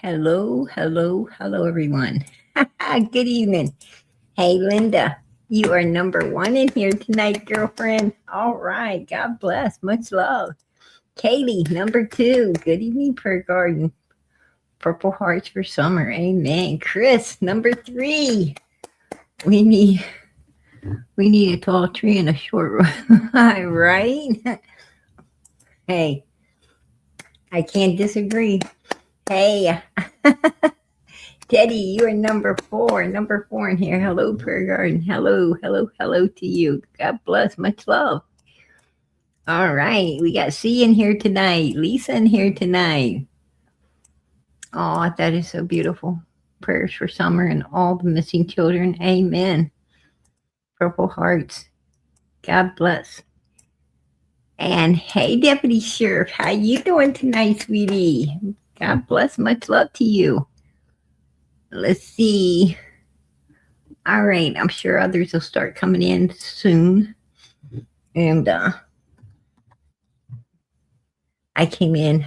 Hello, hello, hello, everyone. Good evening. Hey, Linda, you are number one in here tonight, girlfriend. All right. God bless. Much love. Katie, number two. Good evening, Prayer Garden. Purple Hearts for Summer. Amen. Chris, number three. We need we need a tall tree and a short one. Right? Hey, I can't disagree. Hey, Teddy, you are number four. Number four in here. Hello, Prayer Garden. Hello, hello, hello to you. God bless. Much love. All right. We got C in here tonight. Lisa in here tonight. Oh, that is so beautiful. Prayers for summer and all the missing children. Amen. Purple hearts. God bless. And hey, Deputy Sheriff, how you doing tonight, sweetie? God bless. Much love to you. Let's see. All right, I'm sure others will start coming in soon. And I came in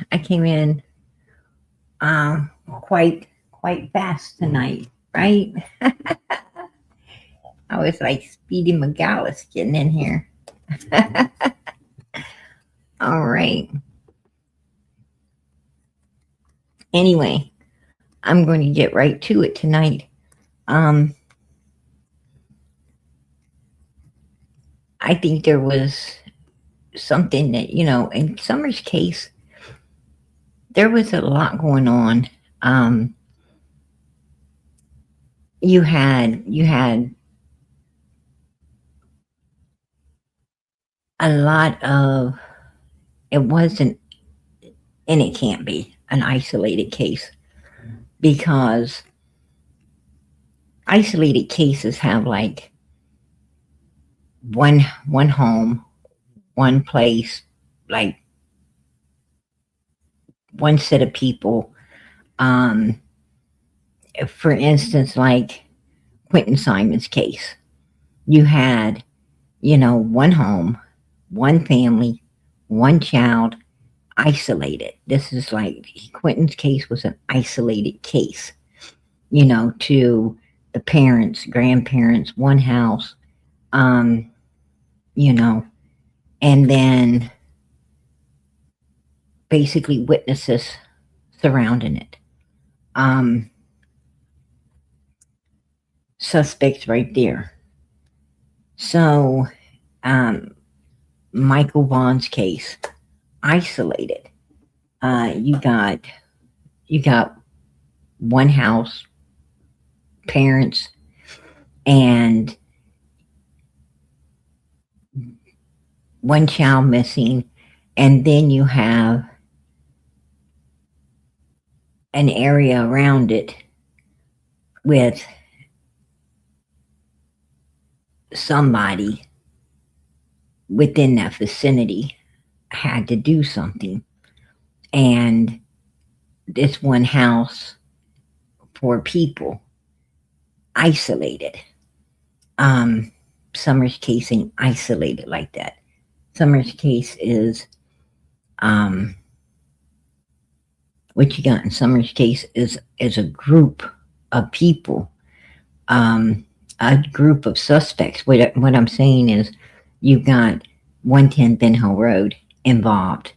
quite fast tonight, right? I was like Speedy McGallis getting in here. All right. Anyway, I'm going to get right to it tonight. I think there was something that, in Summer's case, there was a lot going on. You had a lot of, it wasn't, and it can't be an isolated case, because isolated cases have like one home, one place, like one set of people. For instance, like Quentin Simon's case, you had, one home, one family, one child, isolated. This is like Quentin's case was an isolated case, to the parents, grandparents, one house, and then basically witnesses surrounding it. Suspects right there. So, Michael Vaughn's case, isolated. You got one house, parents, and one child missing, and then you have an area around it with somebody within that vicinity had to do something. And this one house, for people, isolated. Summer's case ain't isolated like that. Summer's case is, what you got in Summer's case is a group of people, a group of suspects. What I'm saying is, you've got 110 Ben Hill Road involved,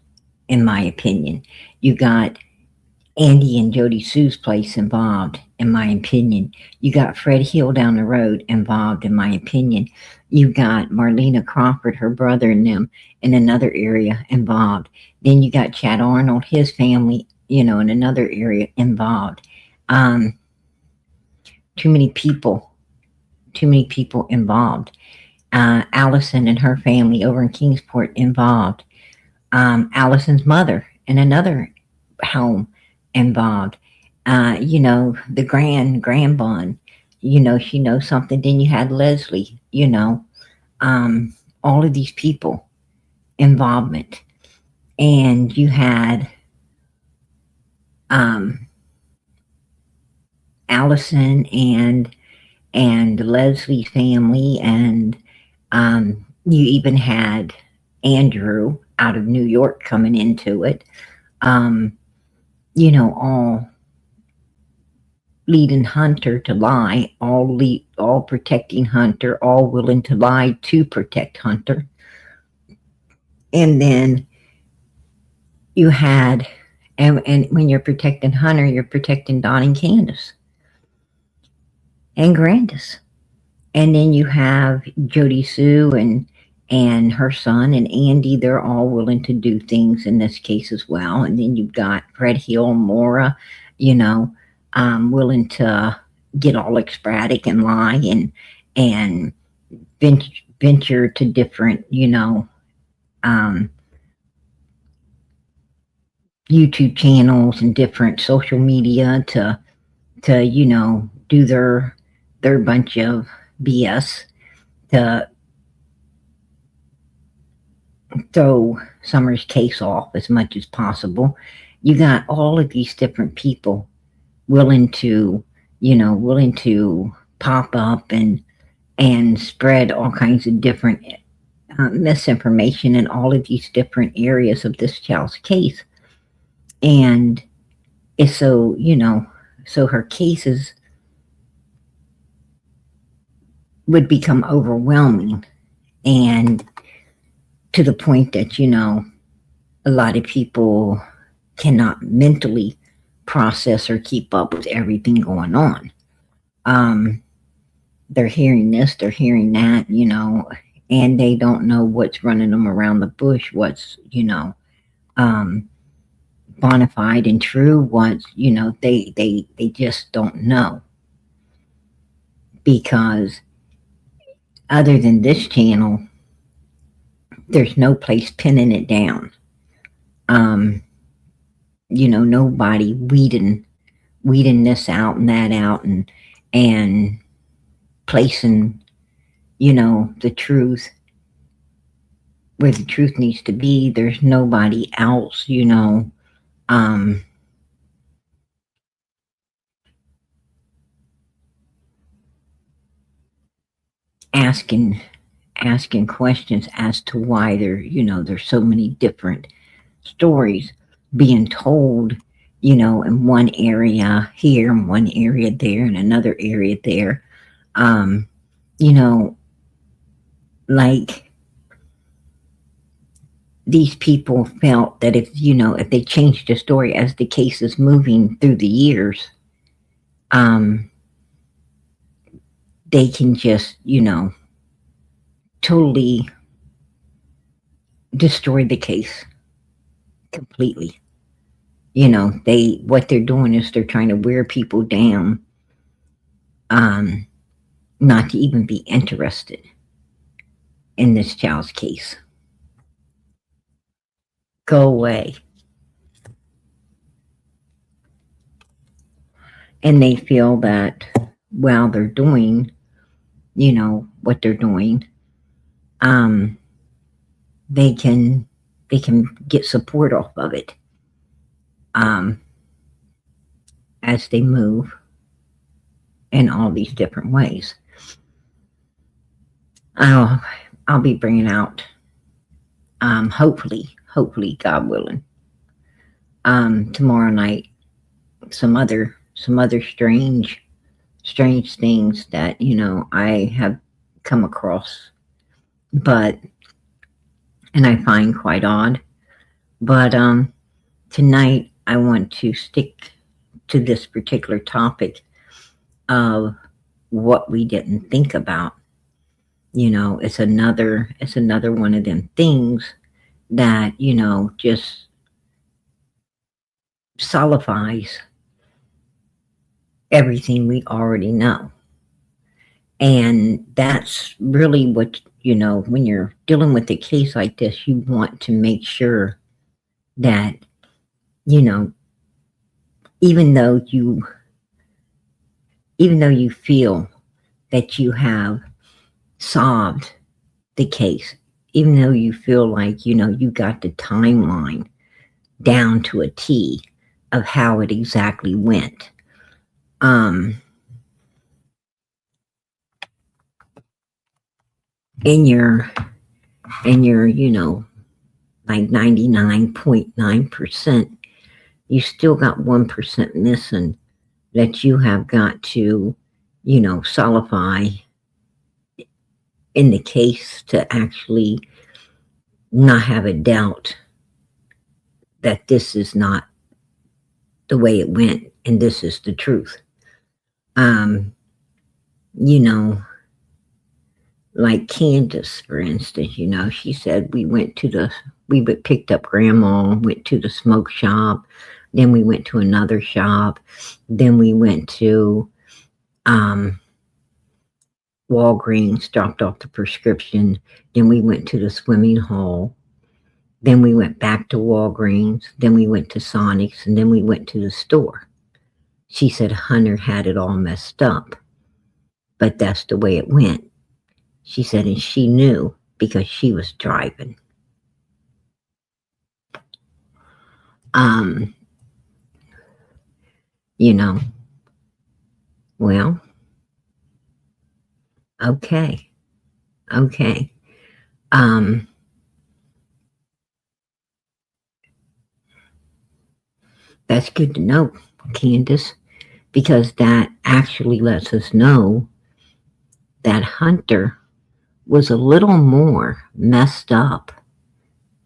in my opinion. You got Andy and Jody Sue's place involved, in my opinion. You got Fred Hill down the road involved, in my opinion. You got Marlena Crawford, her brother, and them in another area involved. Then you got Chad Arnold, his family, in another area involved. Too many people involved. Allison and her family over in Kingsport involved. Allison's mother in another home involved. The grandbun, she knows something. Then you had Leslie, all of these people involvement. And you had Allison and Leslie's family, and you even had Andrew out of New York coming into it. All leading Hunter to lie, all protecting Hunter, all willing to lie to protect Hunter. And then you had, and when you're protecting Hunter, you're protecting Don and Candace and Grandis. And then you have Jody Sue and her son and Andy. They're all willing to do things in this case as well. And then you've got Fred Hill, Maura, willing to get all ecstatic and lie and venture to different, YouTube channels and different social media to do their bunch of BS to throw Summer's case off as much as possible. You got all of these different people willing to pop up and spread all kinds of different misinformation in all of these different areas of this child's case. And it's so her cases would become overwhelming, and to the point that, a lot of people cannot mentally process or keep up with everything going on. They're hearing this, they're hearing that, and they don't know what's running them around the bush, what's, bona fide and true, what's, they just don't know. Because other than this channel, there's no place pinning it down. Nobody weeding this out and that out and placing, the truth where the truth needs to be. There's nobody else, asking questions as to why there's so many different stories being told, in one area here, in one area there, in another area there. Like these people felt that if they changed the story as the case is moving through the years, they can just, totally destroy the case completely. What they're doing is they're trying to wear people down, not to even be interested in this child's case. Go away. And they feel that while they're doing, what they're doing, they can get support off of it, as they move in all these different ways. I'll be bringing out, hopefully, God willing, tomorrow night, some other strange things that, I have come across, and I find quite odd. But tonight I want to stick to this particular topic of what we didn't think about. It's another one of them things that, just solidifies everything we already know. And that's really what, when you're dealing with a case like this, you want to make sure that, even though you feel that you have solved the case, even though you feel like, you got the timeline down to a T of how it exactly went. In your, like 99.9%, you still got 1% missing that you have got to, solidify in the case to actually not have a doubt that this is not the way it went and this is the truth. Um, you know, like Candace, for instance, she said we picked up grandma, went to the smoke shop, then we went to another shop, then we went to Walgreens, dropped off the prescription, then we went to the swimming hole, then we went back to Walgreens, then we went to Sonic's, and then we went to the store. She said Hunter had it all messed up, but that's the way it went. She said, and she knew because she was driving. Well, okay. That's good to know, Candace, because that actually lets us know that Hunter was a little more messed up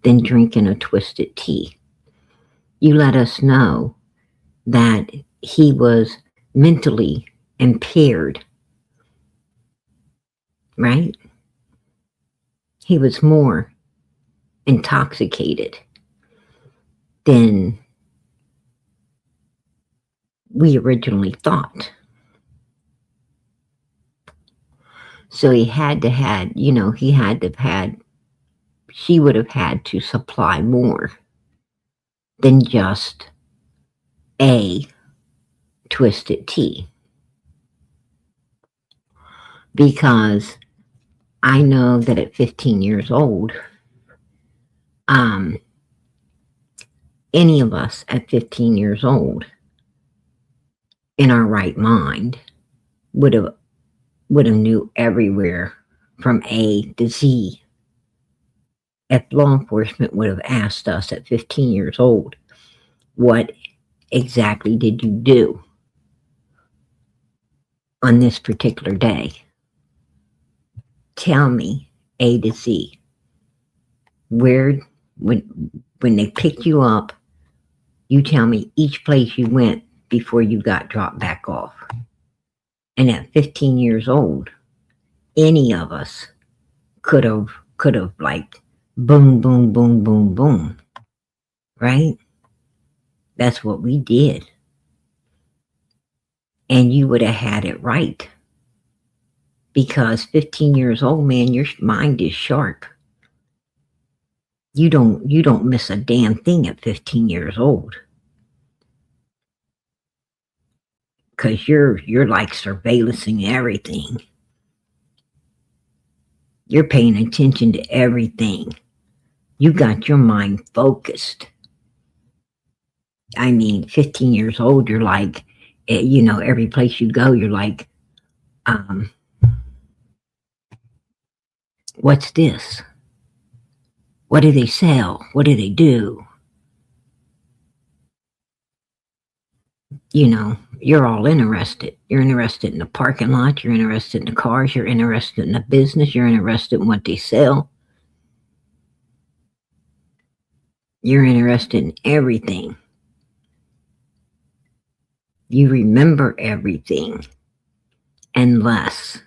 than drinking a twisted tea. You let us know that he was mentally impaired, right? He was more intoxicated than we originally thought. So she would have had to supply more than just a twisted tea. Because I know that at 15 years old, any of us at 15 years old in our right mind would have knew everywhere from A to Z. If law enforcement would have asked us at 15 years old, what exactly did you do on this particular day? Tell me A to Z. Where, when they picked you up, you tell me each place you went before you got dropped back off. And at 15 years old, any of us could have like boom, boom, boom, boom, boom. Right? That's what we did. And you would have had it right. Because 15 years old, man, your mind is sharp. You don't miss a damn thing at 15 years old. Because you're like surveillancing everything. You're paying attention to everything. You got your mind focused. I mean, 15 years old, you're like, every place you go, you're like, what's this? What do they sell? What do they do? You're all interested. You're interested in the parking lot. You're interested in the cars. You're interested in the business. You're interested in what they sell. You're interested in everything. You remember everything. Unless,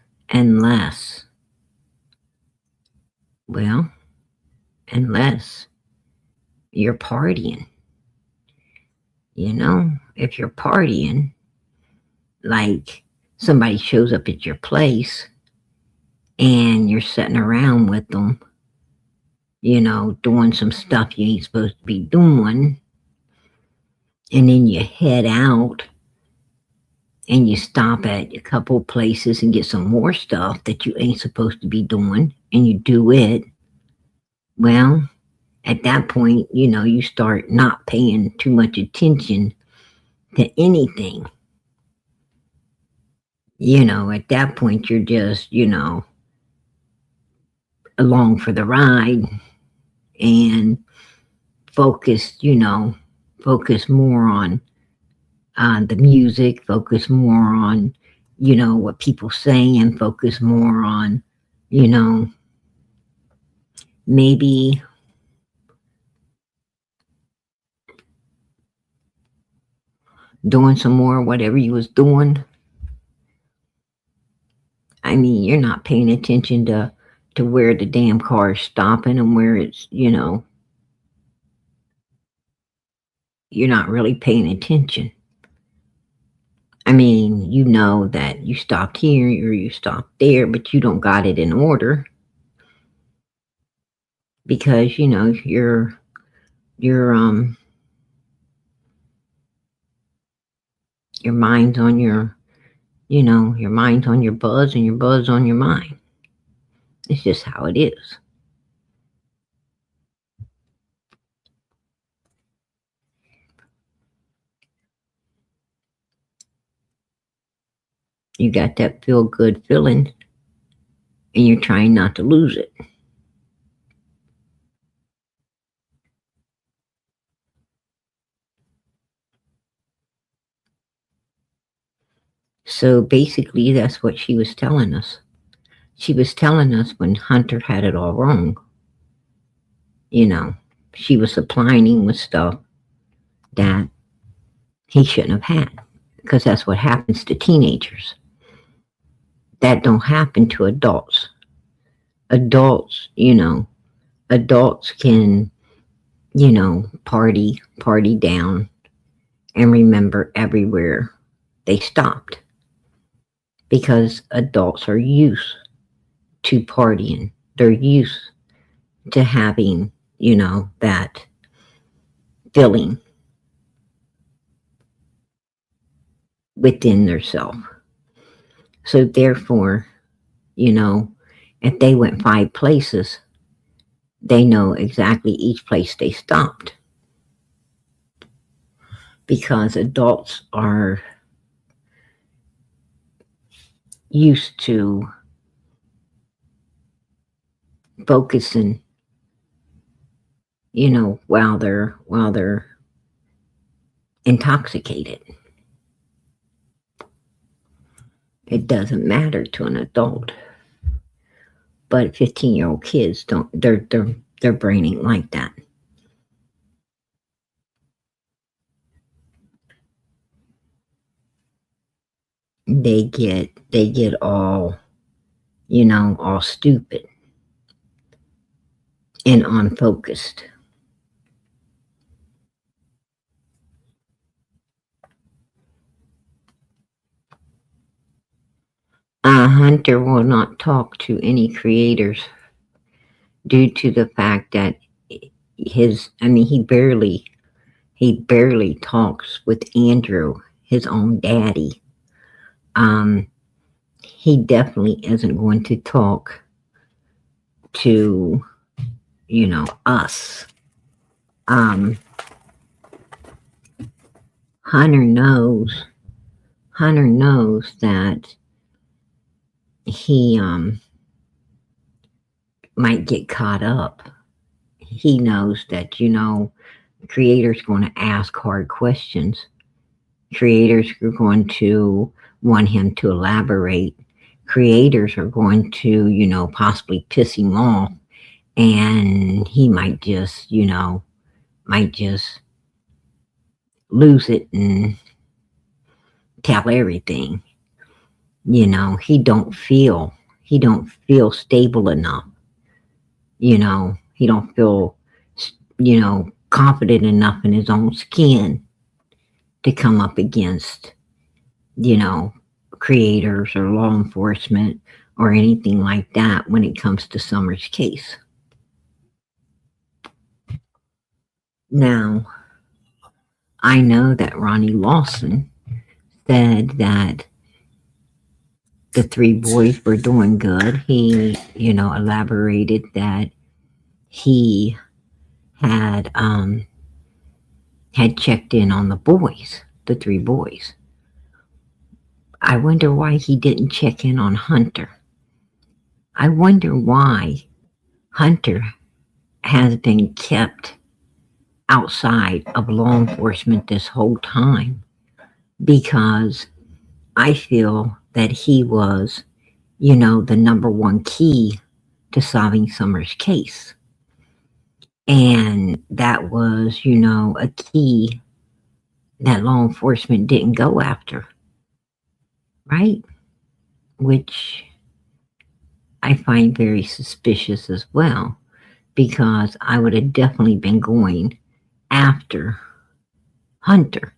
you're partying. If you're partying, like somebody shows up at your place and you're sitting around with them, doing some stuff you ain't supposed to be doing, and then you head out and you stop at a couple places and get some more stuff that you ain't supposed to be doing, and you do it, well, at that point, you start not paying too much attention to anything. At that point, you're just, along for the ride and focus more on the music, focus more on, what people saying, focus more on, you know, maybe doing some more whatever you was doing. I mean, you're not paying attention to where the damn car is stopping and where it's, you're not really paying attention. I mean, you know that you stopped here or you stopped there, but you don't got it in order because your your mind's on your mind's on your buzz and your buzz on your mind. It's just how it is. You got that feel good feeling and you're trying not to lose it. So basically, that's what she was telling us. She was telling us when Hunter had it all wrong. She was supplying him with stuff that he shouldn't have had because that's what happens to teenagers. That don't happen to adults. Adults, adults can, party down and remember everywhere they stopped because adults are used to partying. They're used to having, that feeling within themselves. So therefore, if they went 5 places, they know exactly each place they stopped. Because adults are used to focusing, while they're intoxicated. It doesn't matter to an adult. But 15-year-old kids don't, their brain ain't like that. They get all, all stupid and unfocused. Hunter will not talk to any creators due to the fact that he barely talks with Andrew, his own daddy. He definitely isn't going to talk to, us. Hunter knows that he might get caught up. He knows that, the creator's going to ask hard questions. Creators are going to want him to elaborate. Creators are going to, possibly piss him off. And he might just, lose it and tell everything. He don't feel stable enough. He don't feel, confident enough in his own skin to come up against, creators or law enforcement or anything like that when it comes to Summer's case. Now, I know that Ronnie Lawson said that the 3 boys were doing good. He, elaborated that he had checked in on the boys, the 3 boys. I wonder why he didn't check in on Hunter. I wonder why Hunter has been kept outside of law enforcement this whole time. because I feel that he was, the number one key to solving Summer's case. And that was, a key that law enforcement didn't go after, right? Which I find very suspicious as well, because I would have definitely been going after Hunter.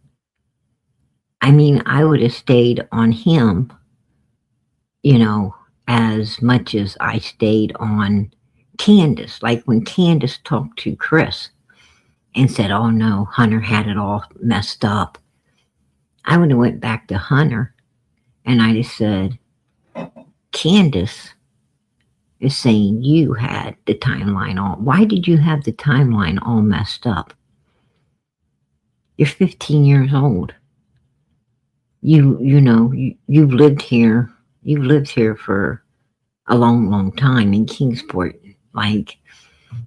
I mean, I would have stayed on him, as much as I stayed on Candace. Like when Candace talked to Chris and said, "Oh no, Hunter had it all messed up," I would have went back to Hunter and I just said, "Candace is saying you had the timeline all. Why did you have the timeline all messed up? You're 15 years old. You've lived here. You've lived here for a long, long time in Kingsport. Like,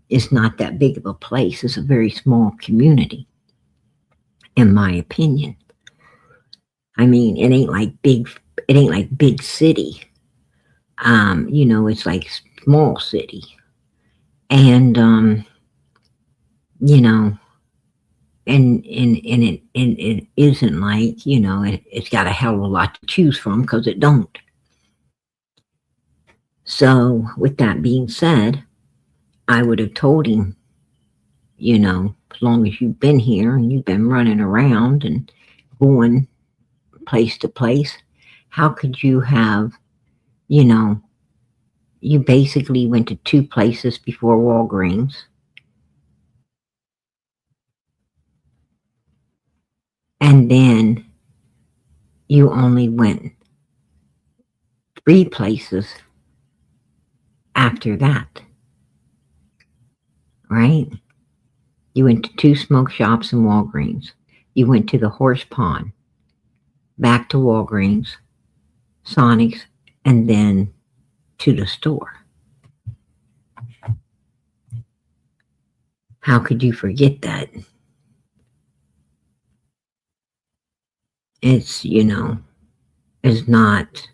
it's not that big of a place. It's a very small community, in my opinion. I mean, it ain't like big city. It's like small city. And and it isn't like, it's got a hell of a lot to choose from, because it don't. So with that being said, I would have told him, as long as you've been here and you've been running around and going place to place, how could you have, you basically went to 2 places before Walgreens. And then you only went 3 places after that, right? You went to 2 smoke shops and Walgreens. You went to the horse pond, back to Walgreens, Sonic's, and then to the store. How could you forget that? It's, it's not,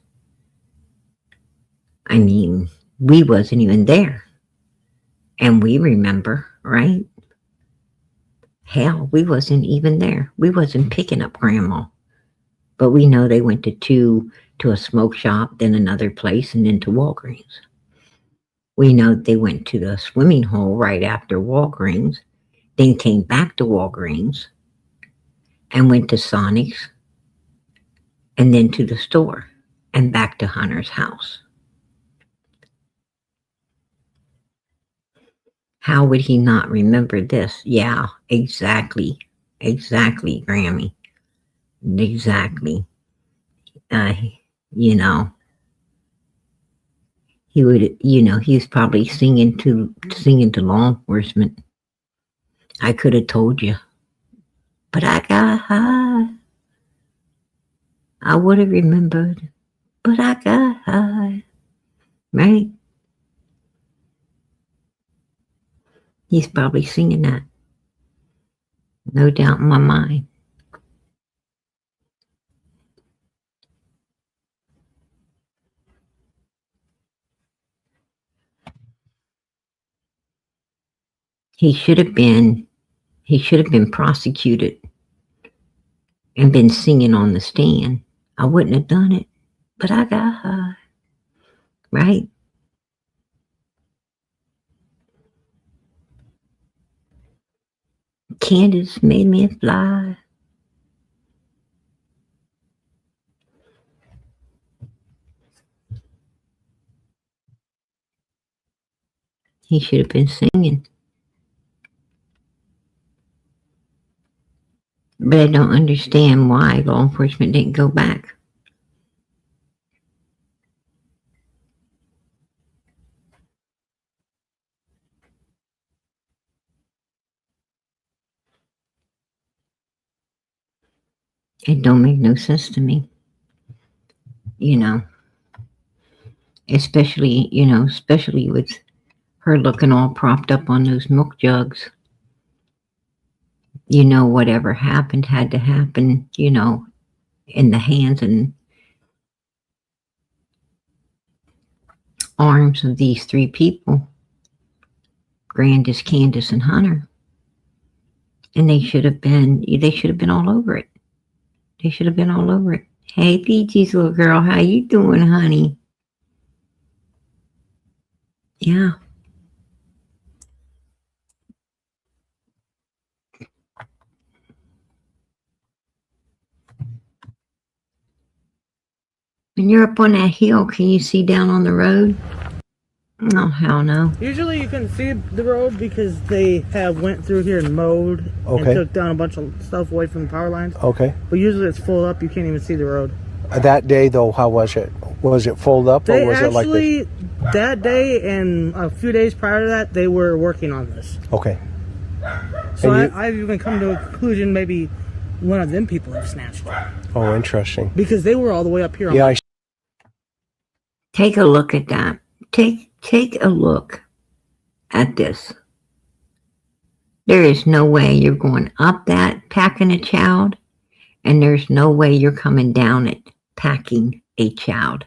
I mean, we wasn't even there. And we remember, right? Hell, we wasn't even there. We wasn't picking up Grandma. But we know they went to a smoke shop, then another place, and then to Walgreens. We know they went to the swimming hole right after Walgreens, then came back to Walgreens and went to Sonic's, and then to the store and back to Hunter's house. How would he not remember this? Yeah, exactly, Grammy. Exactly. He would, he's probably singing to law enforcement. I could have told you, but I got high. I would have remembered, but I got high. Right? He's probably singing that. No doubt in my mind. He should have been prosecuted and been singing on the stand. I wouldn't have done it, but I got high. Right? Candace made me fly. He should have been singing. But I don't understand why law enforcement didn't go back. It don't make no sense to me. Especially with her looking all propped up on those milk jugs. Whatever happened had to happen, in the hands and arms of these three people, Grandis, Candace, and Hunter. And they should have been all over it. They should have been all over it. Hey, Peachy's little girl, how you doing, honey? Yeah. When you're up on that hill, can you see down on the road? Oh, hell no. Usually you can see the road because they have went through here and mowed and took down a bunch of stuff away from the power lines. Okay. But usually it's full up. You can't even see the road. That day, though, how was it? Was it full up or was it like this? That day and a few days prior to that, they were working on this. Okay. So I've even come to a conclusion maybe one of them people have snatched it. Oh, interesting. Because they were all the way up here. Yeah. Take a look at that. Take a look at this. There is no way you're going up that packing a child, and there's no way you're coming down it packing a child.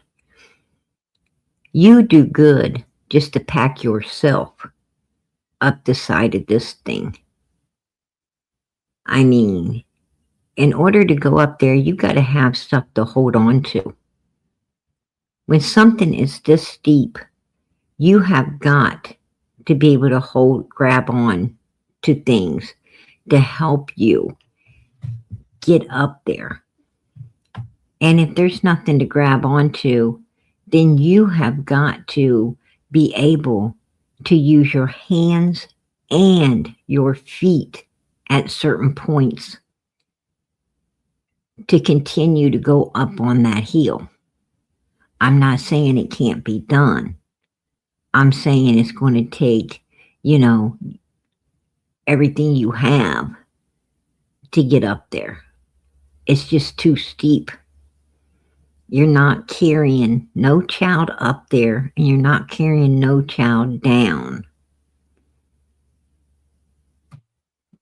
You do good just to pack yourself up the side of this thing. I mean, in order to go up there, you got to have stuff to hold on to. When something is this steep, you have got to be able to grab on to things to help you get up there. And if there's nothing to grab onto, then you have got to be able to use your hands and your feet at certain points to continue to go up on that hill. I'm not saying it can't be done. I'm saying it's going to take, everything you have to get up there. It's just too steep. You're not carrying no child up there, and you're not carrying no child down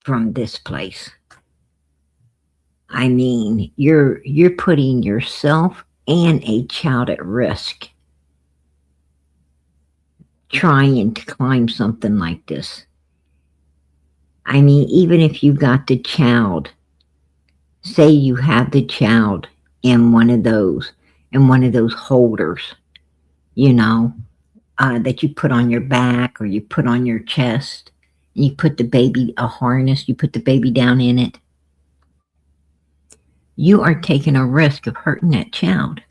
from this place. I mean, you're putting yourself and a child at risk trying to climb something like this. I mean, even if you got the child, say you have the child in one of those holders, that you put on your back or you put on your chest, and you put the baby, a harness, you put the baby down in it. You are taking a risk of hurting that child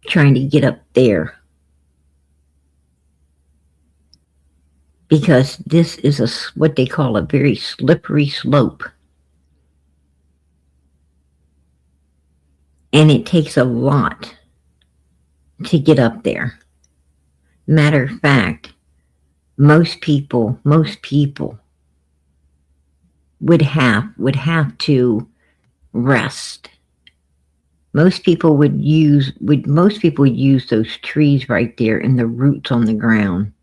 trying to get up there. Because this is what they call a very slippery slope. And it takes a lot to get up there. Matter of fact, most people would have to rest. Most people would use those trees right there and the roots on the ground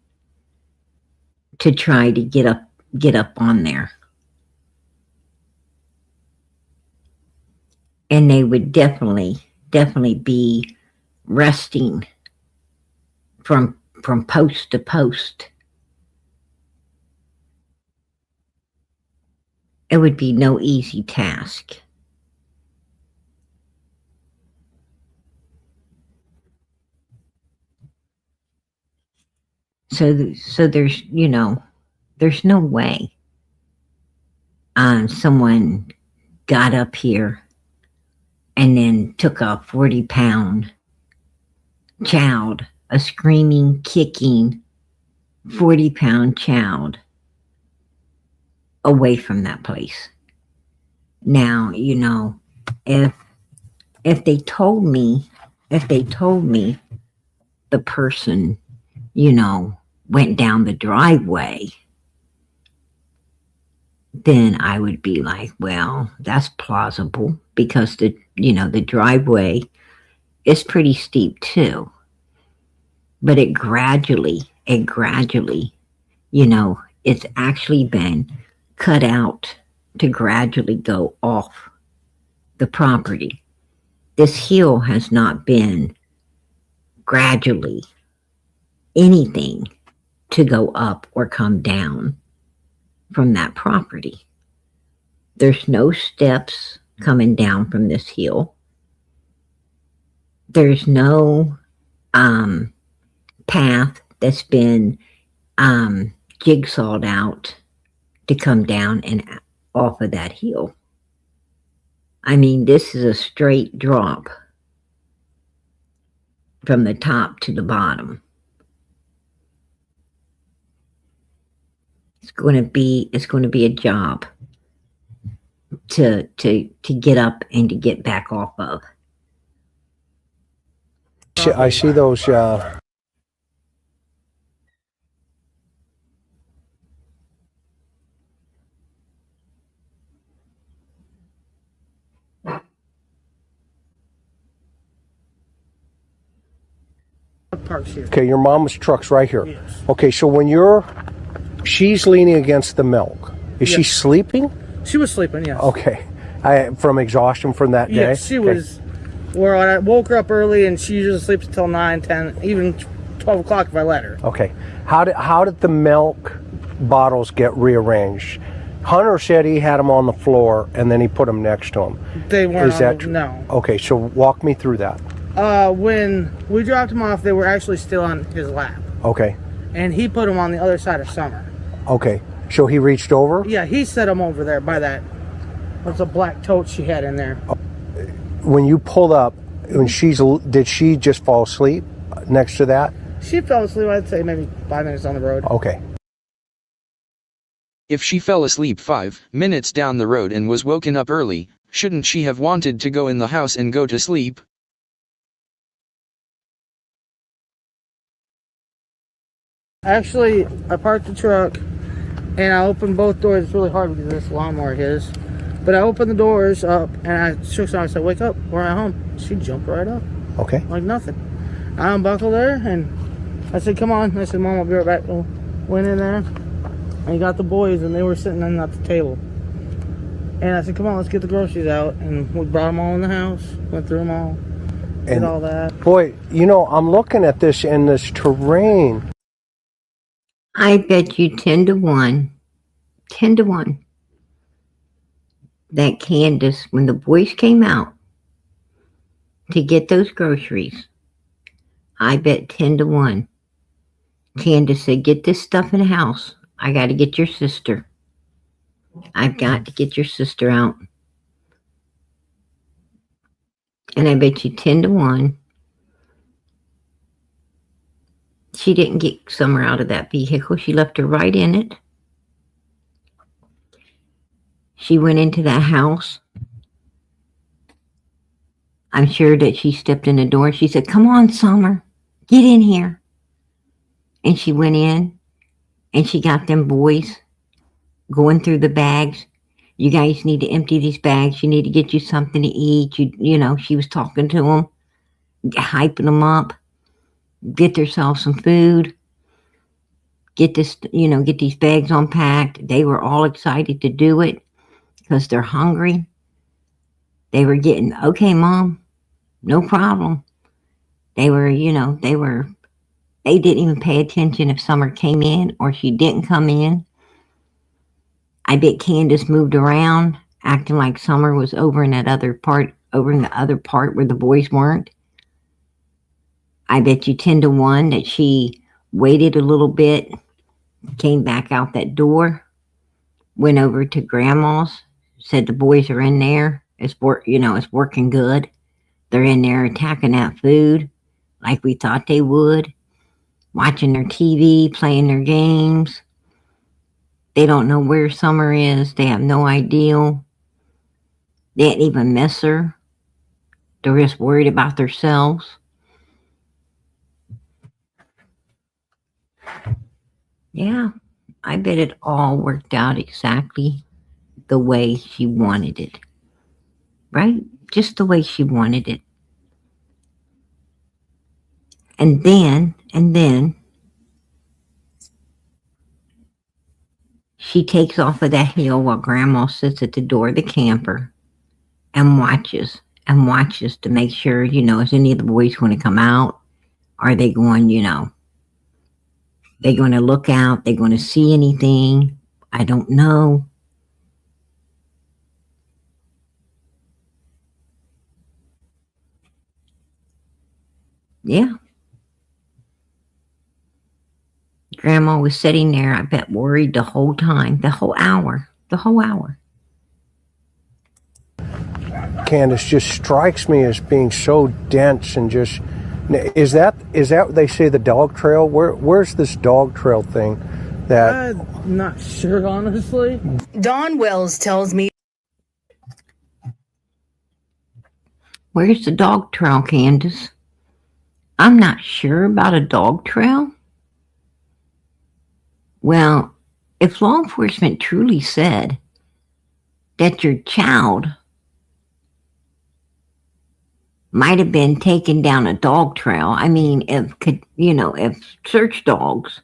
to try to get up on there. And they would definitely be resting from post to post. It would be no easy task. So there's, there's no way someone got up here and then took a 40-pound child, a screaming, kicking 40-pound child away from that place. Now, if they told me the person, went down the driveway, then I would be like, well, that's plausible because the driveway is pretty steep too. But it gradually, it's actually been cut out to gradually go off the property. This hill has not been gradually anything to go up or come down from that property. There's no steps coming down from this hill. There's no path that's been jigsawed out to come down and off of that hill. I mean, this is a straight drop from the top to the bottom. It's going to be a job to get up and to get back off of. I see those. Parks here. Okay, your mom's truck's right here. Yes. Okay, so when she's leaning against the milk. Is she sleeping? She was sleeping, yes. Okay. From exhaustion from that day? Yes, she was. Where I woke her up early, and she usually sleeps until 9, 10, even 12 o'clock if I let her. Okay. How did the milk bottles get rearranged? Hunter said he had them on the floor, and then he put them next to him. They weren't. Is that true? No. Okay, so walk me through that. When we dropped them off, they were actually still on his lap. Okay. And he put them on the other side of Summer. Okay. So he reached over? Yeah, he set them over there by that. What's a black tote she had in there? When you pulled up, did she just fall asleep next to that? She fell asleep, I'd say maybe 5 minutes on the road. Okay. If she fell asleep 5 minutes down the road and was woken up early, shouldn't she have wanted to go in the house and go to sleep? Actually, I parked the truck and I opened both doors. It's really hard because this lawnmower is. But I opened the doors up and I shook her. I said, "Wake up, we're at home." She jumped right up. Okay. Like nothing. I unbuckled her and I said, "Come on." I said, "Mom, I'll be right back." We went in there and got the boys and they were sitting at the table. And I said, "Come on, let's get the groceries out." And we brought them all in the house, went through them all, did all that. Boy, I'm looking at this in this terrain. I bet you 10 to 1, that Candace, when the boys came out to get those groceries, I bet 10 to 1, Candace said, "Get this stuff in the house. I got to get your sister. I've got to get your sister out." And I bet you 10 to 1, she didn't get Summer out of that vehicle. She left her right in it. She went into that house. I'm sure that she stepped in the door. She said, "Come on, Summer, get in here." And she went in and she got them boys going through the bags. "You guys need to empty these bags. You need to get you something to eat." She was talking to them, hyping them up. Get themselves some food. Get these bags unpacked. They were all excited to do it because they're hungry. They were getting, "Okay, Mom, no problem." They didn't even pay attention if Summer came in or she didn't come in. I bet Candace moved around, acting like Summer was over in the other part where the boys weren't. I bet you 10 to 1 that she waited a little bit, came back out that door, went over to Grandma's, said the boys are in there. It's working good. They're in there attacking that food like we thought they would, watching their TV, playing their games. They don't know where Summer is. They have no idea. They didn't even miss her. They're just worried about themselves. Yeah, I bet it all worked out exactly the way she wanted it. Right? Just the way she wanted it. And then she takes off of that hill while Grandma sits at the door of the camper and watches to make sure, is any of the boys going to come out? Are they going, they going to look out? They going to see anything? I don't know. Yeah. Grandma was sitting there, I bet, worried the whole time, the whole hour. Candace, just strikes me as being so dense and just. Is that what they say, the dog trail? Where's this dog trail thing? That I'm not sure, honestly. Don Wells tells me. Where's the dog trail, Candace? I'm not sure about a dog trail. Well, if law enforcement truly said that your child might have been taken down a dog trail, I mean, if search dogs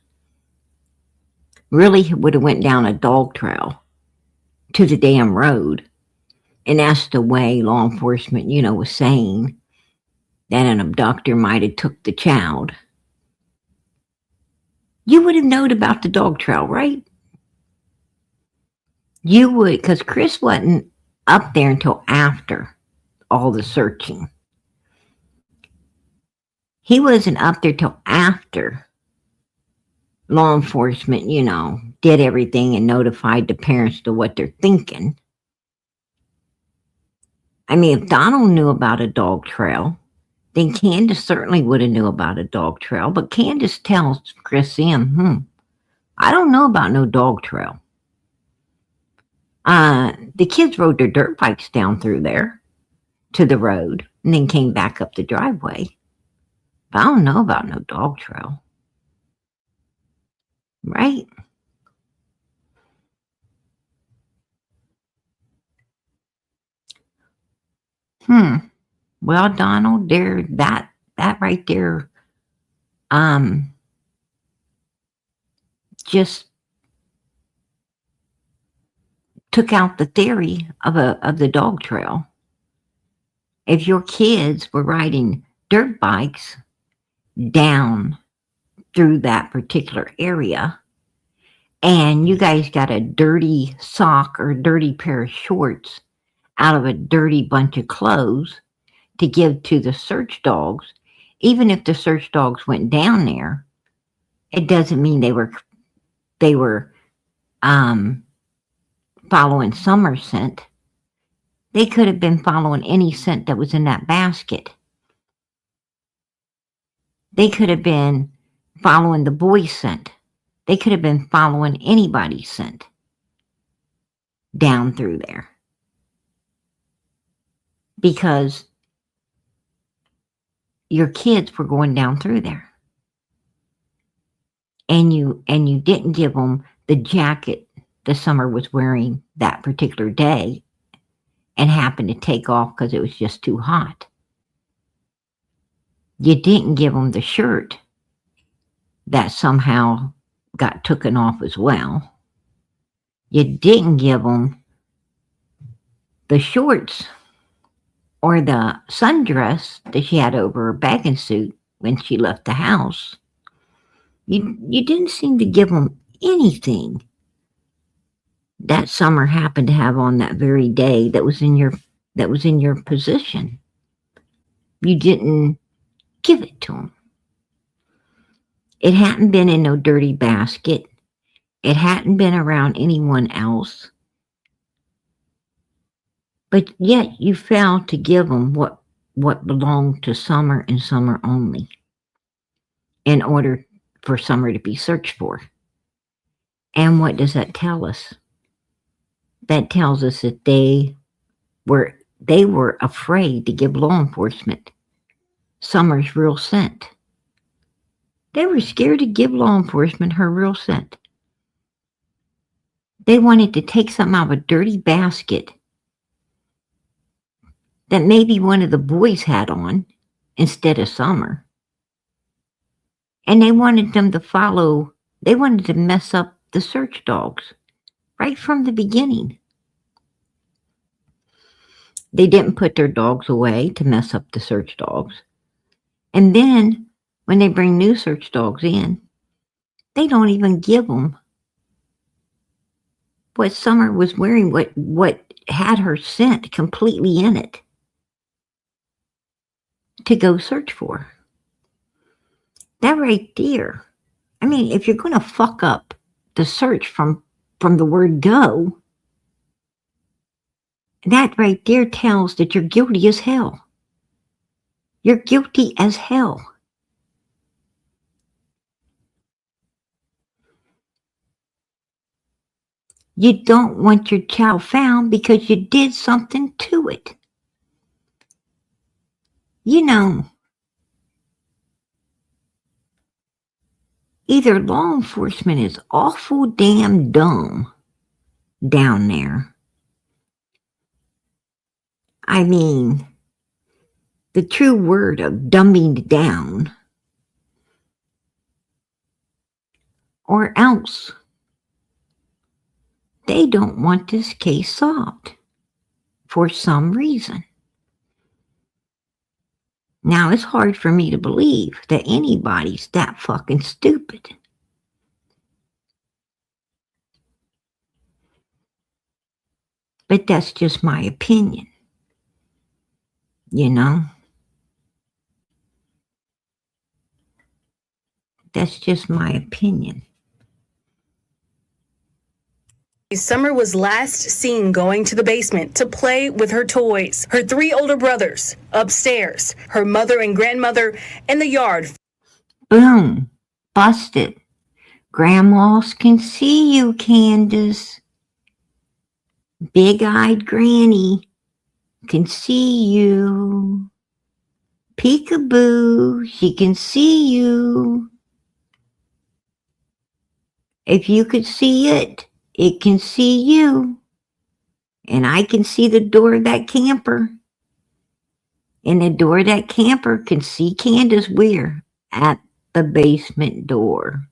really would have went down a dog trail to the damn road, and that's the way law enforcement, was saying that an abductor might have took the child, you would have known about the dog trail, right? You would, because Chris wasn't up there until after all the searching. He wasn't up there till after law enforcement, did everything and notified the parents to what they're thinking. I mean, if Donald knew about a dog trail, then Candace certainly would have knew about a dog trail. But Candace tells Chris M, I don't know about no dog trail. The kids rode their dirt bikes down through there to the road and then came back up the driveway. But I don't know about no dog trail. Right? Well, Donald, that right there, just took out the theory of the dog trail. If your kids were riding dirt bikes down through that particular area, and you guys got a dirty sock or a dirty pair of shorts out of a dirty bunch of clothes to give to the search dogs, even if the search dogs went down there, it doesn't mean they were following Summer's scent. They could have been following any scent that was in that basket. They could have been following the boy's scent. They could have been following anybody's scent down through there. Because your kids were going down through there. And you didn't give them the jacket the Summer was wearing that particular day and happened to take off because it was just too hot. You didn't give them the shirt that somehow got taken off as well. You didn't give them the shorts or the sundress that she had over her bathing suit when she left the house. You didn't seem to give them anything that Summer happened to have on that very day that was in your position. You didn't give it to them. It hadn't been in no dirty basket. It hadn't been around anyone else. But yet you failed to give them what belonged to Summer and Summer only in order for Summer to be searched for. And what does that tell us? That tells us that they were afraid to give law enforcement Summer's real scent. They were scared to give law enforcement her real scent. They wanted to take something out of a dirty basket that maybe one of the boys had on instead of Summer. And they wanted them to they wanted to mess up the search dogs right from the beginning. They didn't put their dogs away to mess up the search dogs. And then when they bring new search dogs in, they don't even give them what Summer was wearing, what had her scent completely in it to go search for. That right there. I mean, if you're going to fuck up the search from the word go, that right there tells that you're guilty as hell. You're guilty as hell. You don't want your child found because you did something to it. You know, either law enforcement is awful damn dumb down there. I mean, the true word of dumbing down, or else they don't want this case solved for some reason. Now, it's hard for me to believe that anybody's that fucking stupid. But that's just my opinion. You know? That's just my opinion. Summer was last seen going to the basement to play with her toys. Her 3 older brothers upstairs, her mother and grandmother in the yard. Boom. Busted. Grandmas can see you, Candace. Big-eyed Granny can see you. Peekaboo, she can see you. If you could see it, it can see you. And I can see the door of that camper. And the door of that camper can see Candace Weir at the basement door.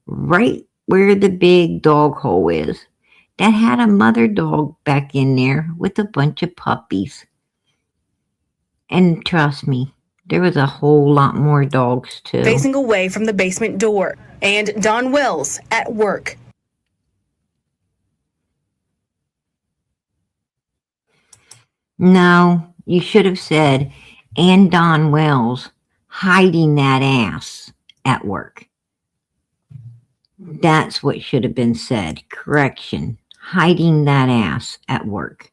Right where the big dog hole is. That had a mother dog back in there with a bunch of puppies. And trust me, there was a whole lot more dogs too. Facing away from the basement door. And Don Wells at work. No, you should have said, and Don Wells hiding that ass at work. That's what should have been said. Correction. Hiding that ass at work.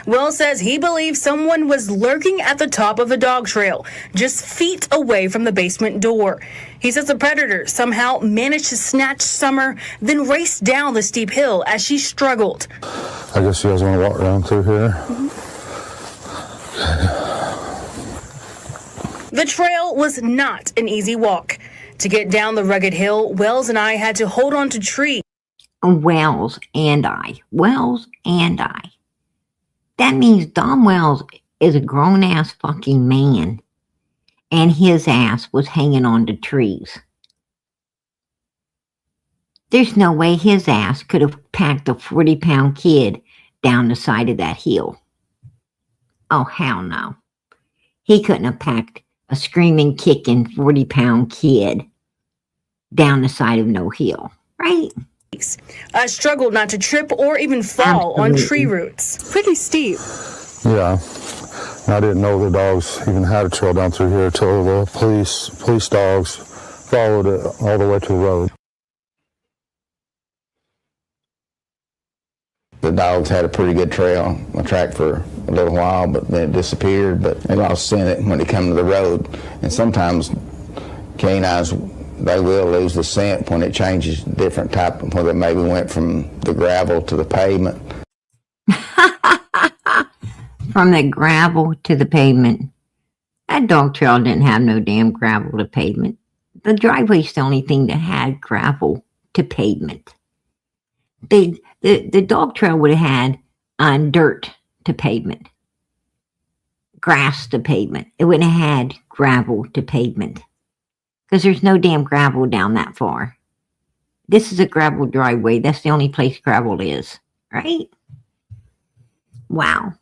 Wells says he believes someone was lurking at the top of the dog trail, just feet away from the basement door. He says the predator somehow managed to snatch Summer, then raced down the steep hill as she struggled. I guess you guys want to walk around through here. The trail was not an easy walk. To get down the rugged hill, Wells and I had to hold on to trees. Wells and I. That means Don Wells is a grown-ass fucking man. And his ass was hanging on to trees. There's no way his ass could have packed a 40-pound kid down the side of that hill. Oh, hell no. He couldn't have packed a screaming, kicking 40-pound kid down the side of no hill, right? I struggled not to trip or even fall on tree roots. Pretty steep. Yeah. I didn't know the dogs even had a trail down through here until the police dogs followed it all the way to the road. The dogs had a pretty good trail, a track for a little while, but then it disappeared. But they lost scent when they come to the road. And sometimes canines, they will lose the scent when it changes different type, whether it maybe went from the gravel to the pavement. From the gravel to the pavement. That dog trail didn't have no damn gravel to pavement. The driveway's the only thing that had gravel to pavement. The dog trail would have had dirt to pavement, grass to pavement. It wouldn't have had gravel to pavement because there's no damn gravel down that far. This is a gravel driveway. That's the only place gravel is, right? Wow.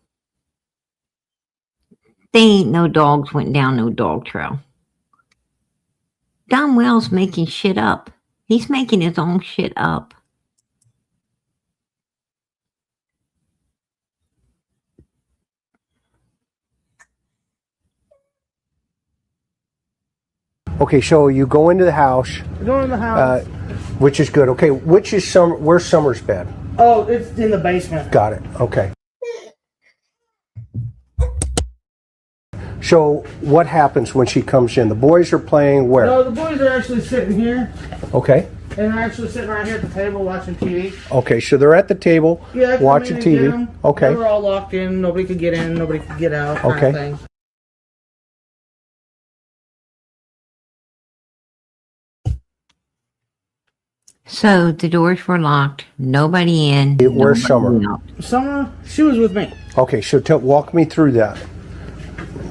They ain't no dogs went down no dog trail. Don Wells making shit up. He's making his own shit up. Okay, so you go into the house, Go in the house. which is good. Okay, where's Summer's bed? Oh, it's in the basement. Got it. Okay. So what happens when she comes in? The boys are playing where? No, the boys are actually sitting here, Okay. and they're actually sitting right here at the table watching TV. Okay, so they're at the table Yeah, I come watching in and get TV. 'em. Okay. They were all locked in. Nobody could get in. Nobody could get out. Kind Okay. of thing. So the doors were locked. Nobody in. Where's nobody Summer? out. Summer, she was with me. Okay, so walk me through that.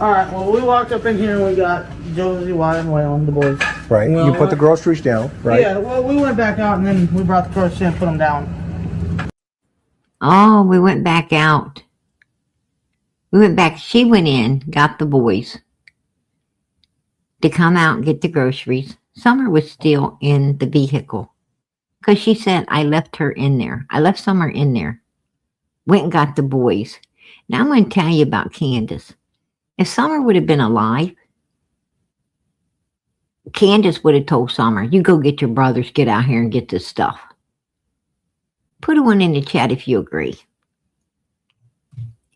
All right. Well, we walked up in here and we got Josie, Wyatt, and Waylon, the boys. Right. Well, you put the groceries down, right? Yeah. Well, we went back out and then we brought the groceries in and put them down. Oh, we went back out. We went back. She went in, got the boys to come out and get the groceries. Summer was still in the vehicle because she said, I left her in there. I left Summer in there. Went and got the boys. Now I'm going to tell you about Candace. If Summer would have been alive, Candace would have told Summer, you go get your brothers, get out here and get this stuff. Put a one in the chat if you agree.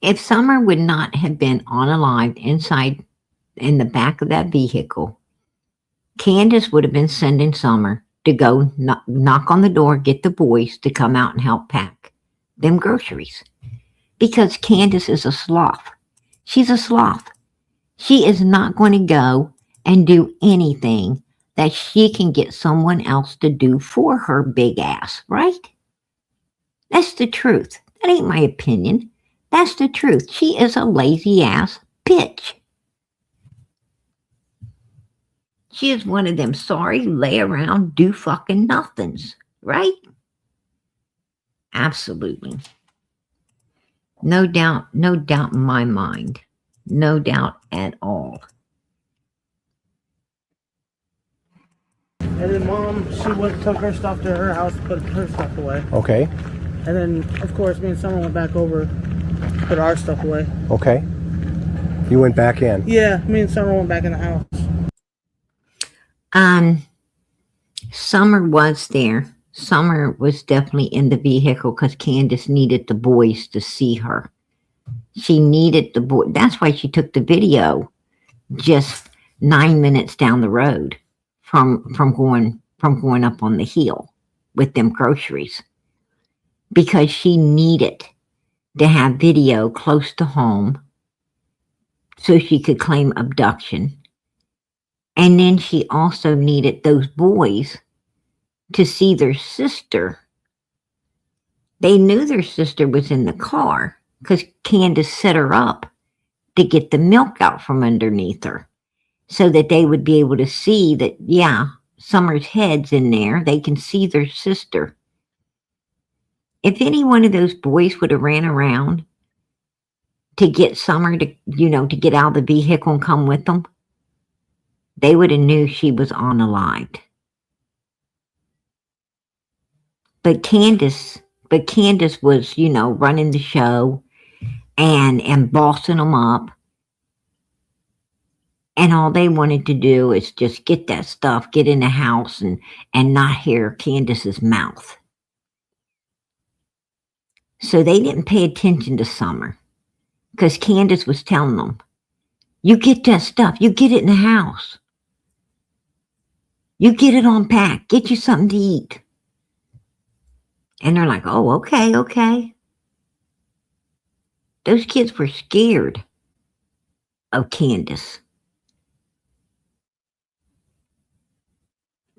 If Summer would not have been unalived inside in the back of that vehicle, Candace would have been sending Summer to go knock on the door, get the boys to come out and help pack them groceries. Because Candace is a sloth. She's a sloth. She is not going to go and do anything that she can get someone else to do for her big ass, right? That's the truth. That ain't my opinion. That's the truth. She is a lazy ass bitch. She is one of them sorry, lay around, do fucking nothings, right? Absolutely. No doubt in my mind. No doubt at all. And then Mom, she went and took her stuff to her house, put her stuff away. Okay. And then, of course, me and Summer went back over, put our stuff away. Okay. You went back in. Yeah, me and Summer went back in the house. Summer was there. Summer was definitely in the vehicle because Candace needed the boys to see her. She needed the boy. That's why she took the video just 9 minutes down the road from going up on the hill with them groceries, because she needed to have video close to home so she could claim abduction. And then she also needed those boys to see their sister. They knew their sister was in the car because Candace set her up to get the milk out from underneath her so that they would be able to see that, yeah, Summer's head's in there. They can see their sister. If any one of those boys would have ran around to get Summer to, to get out of the vehicle and come with them, they would have knew she was unalived. But Candace was, running the show and bossing them up. And all they wanted to do is just get that stuff, get in the house and not hear Candace's mouth. So they didn't pay attention to Summer because Candace was telling them, you get that stuff, you get it in the house. You get it unpacked, get you something to eat. And they're like, oh, okay. Those kids were scared of Candace.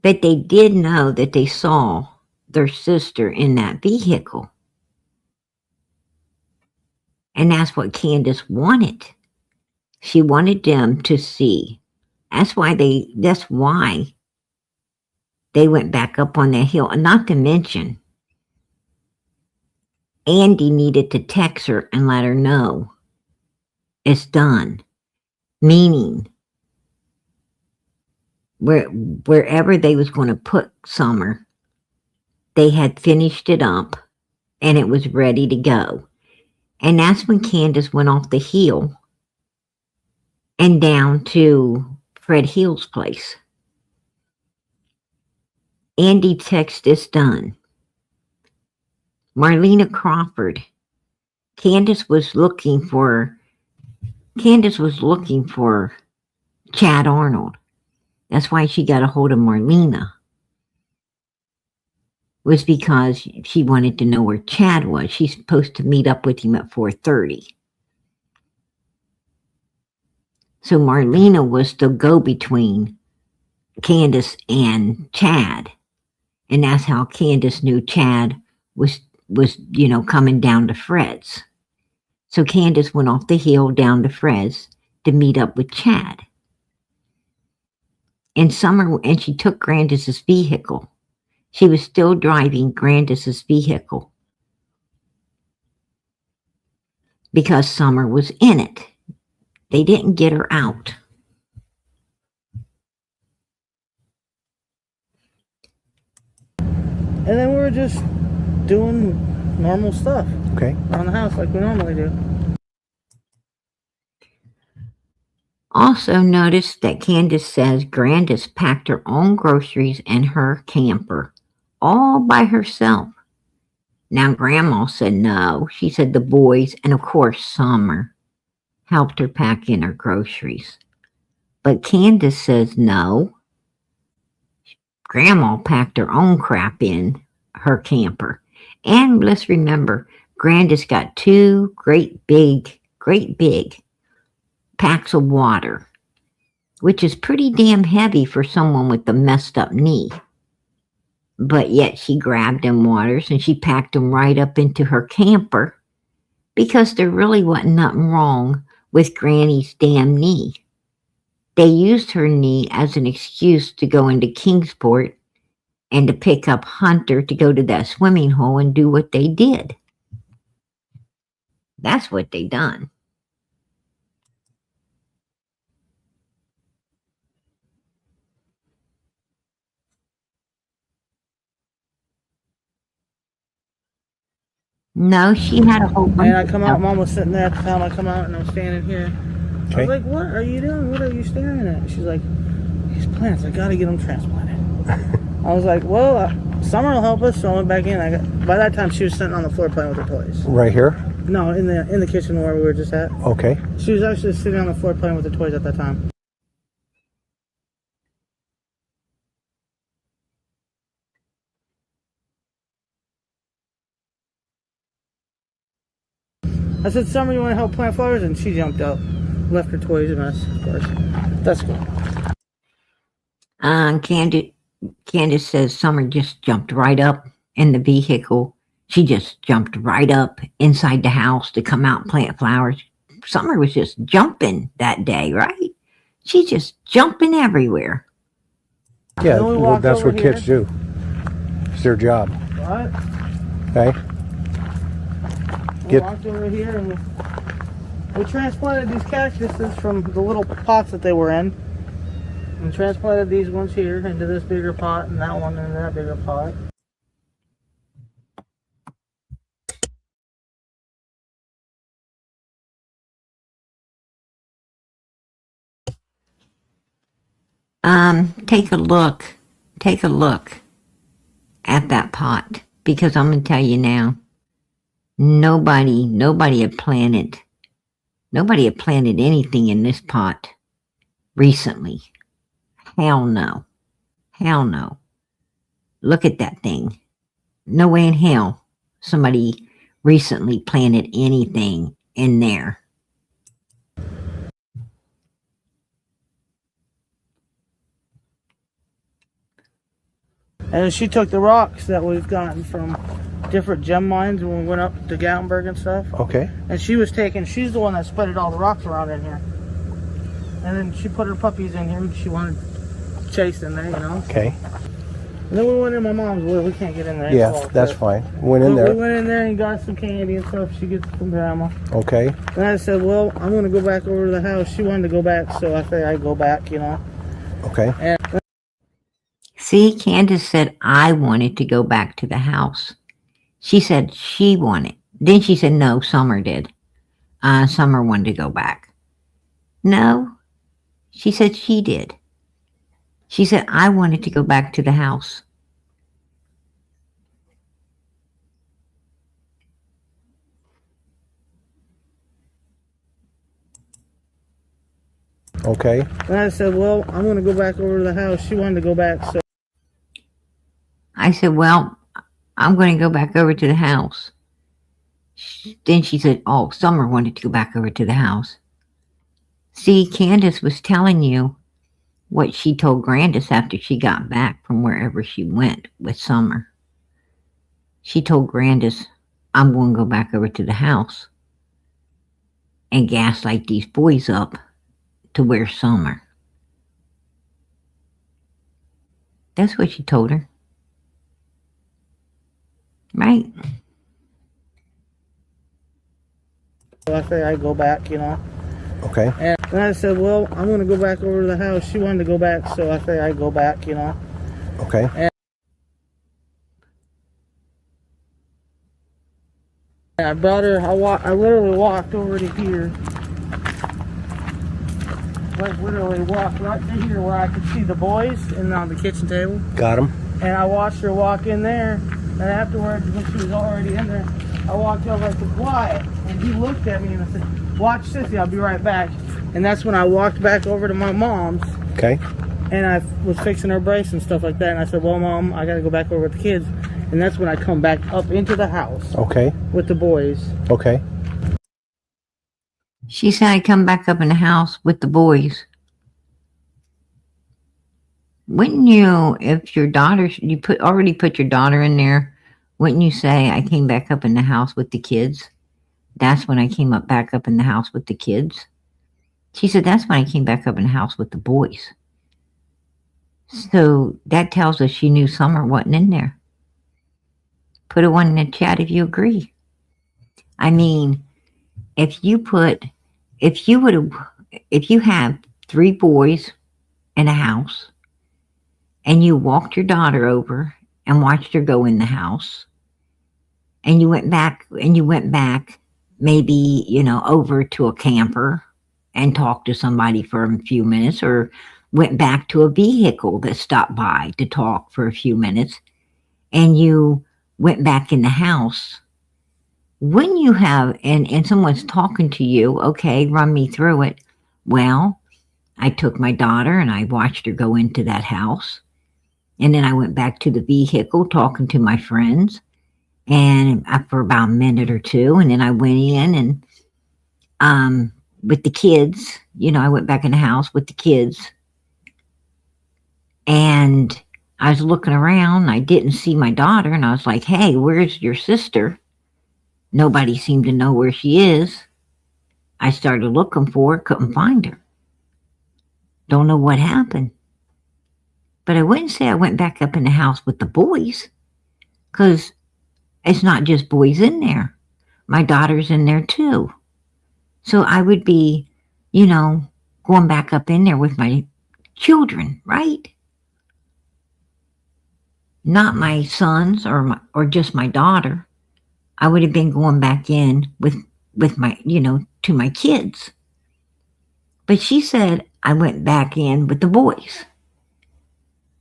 But they did know that they saw their sister in that vehicle. And that's what Candace wanted. She wanted them to see. That's why they went back up on that hill. And not to mention, Andy needed to text her and let her know it's done. Meaning, wherever they was going to put Summer, they had finished it up and it was ready to go. And that's when Candace went off the hill and down to Fred Hill's place. Andy texted, it's done. Marlena Crawford. Candace was looking for Chad Arnold. That's why she got a hold of Marlena. Was because she wanted to know where Chad was. She's supposed to meet up with him at 4:30. So Marlena was the go-between Candace and Chad. And that's how Candace knew Chad was coming down to Fred's. So Candace went off the hill down to Fred's to meet up with Chad. And she took Grandis's vehicle. She was still driving Grandis's vehicle because Summer was in it. They didn't get her out. And then we were just doing normal stuff. Okay. Around the house like we normally do. Also notice that Candace says Grandis packed her own groceries in her camper, all by herself. Now Grandma said no. She said the boys, and of course Summer, helped her pack in her groceries. But Candace says no. Grandma packed her own crap in her camper. And let's remember, Grandis got 2 great big packs of water, which is pretty damn heavy for someone with a messed up knee. But yet she grabbed them waters and she packed them right up into her camper because there really wasn't nothing wrong with Granny's damn knee. They used her knee as an excuse to go into Kingsport and to pick up Hunter to go to that swimming hole and do what they did. That's what they done. No, she had a whole bunch. And I come out, Mom was sitting there at the time. I come out and I'm standing here. I Okay. was like, what are you doing? What are you staring at? She's like, these plants, I gotta get them transplanted. I was like, well, Summer will help us. So I went back in. By that time, she was sitting on the floor playing with her toys. Right here? No, in the kitchen where we were just at. Okay. She was actually sitting on the floor playing with her toys at that time. I said, Summer, you want to help plant flowers? And she jumped up, left her toys a mess, of course. That's cool. Candace says Summer just jumped right up in the vehicle. She just jumped right up inside the house to come out and plant flowers. Summer was just jumping that day, right? She's just jumping everywhere. Yeah, Then we well, walked that's over what kids do. It's their job. What? Okay. We walked over here and we transplanted these cactuses from the little pots that they were in. And transplanted these ones here into this bigger pot and that one into that bigger pot. Take a look at that pot, because I'm going to tell you now, nobody had planted anything in this pot recently. Hell no. Look at that thing. No way in hell somebody recently planted anything in there. And she took the rocks that we've gotten from different gem mines when we went up to Gatlinburg and stuff. Okay. And she's the one that spreaded all the rocks around in here. And then she put her puppies in here and she wanted Chase in there, you know. Okay. And then we went in my mom's. We can't get in there. Yeah, It's all that's set. fine. Went in We there. went in there and got some candy and stuff. She gets from grandma. Okay. And I said, well, I'm going to go back over to the house. She wanted to go back, so I figured I'd go back, you know. Okay. See, Candace said I wanted to go back to the house. She said she wanted. Then she said, no, Summer did. Summer wanted to go back. No, she said she did. She said I wanted to go back to the house. Okay. And I said, well, I'm going to go back over to the house. She wanted to go back, so. I said, well, I'm going to go back over to the house. Then she said, oh, Summer wanted to go back over to the house. See, Candace was telling you what she told Grandis after she got back from wherever she went with Summer. She told Grandis, I'm going to go back over to the house and gaslight these boys up to where Summer. That's what she told her. Right? So I figured I'd go back, you know. Okay. And I said, well, I'm going to go back over to the house. She wanted to go back, so I figured I'd go back, you know. Okay. And I brought her, I literally walked over to here. Like, literally walked right to here where I could see the boys and on the kitchen table. Got him. And I watched her walk in there. And afterwards, when she was already in there, I walked over to quiet. And he looked at me and I said, watch Sissy, I'll be right back. And that's when I walked back over to my mom's. Okay. And I was fixing her brace and stuff like that. And I said, well, Mom, I got to go back over with the kids. And that's when I come back up into the house Okay. with the boys. Okay. She said I'd come back up in the house with the boys. Wouldn't you, if your daughter, you already put your daughter in there, wouldn't you say I came back up in the house with the kids? That's when I came back up in the house with the kids. She said that's when I came back up in the house with the boys. So that tells us she knew Summer wasn't in there. Put a one in the chat if you agree. I mean, if you have 3 boys in a house and you walked your daughter over and watched her go in the house and you went back maybe, over to a camper and talked to somebody for a few minutes, or went back to a vehicle that stopped by to talk for a few minutes, and you went back in the house, when you have, and someone's talking to you, okay, run me through it. Well, I took my daughter and I watched her go into that house. And then I went back to the vehicle talking to my friends and for about a minute or two. And then I went in and with the kids, I went back in the house with the kids. And I was looking around. I didn't see my daughter. And I was like, hey, where's your sister? Nobody seemed to know where she is. I started looking for her, couldn't find her. Don't know what happened. But I wouldn't say I went back up in the house with the boys, because it's not just boys in there. My daughter's in there too. So I would be, going back up in there with my children, right? Not my sons or just my daughter. I would have been going back in with my, to my kids. But she said I went back in with the boys.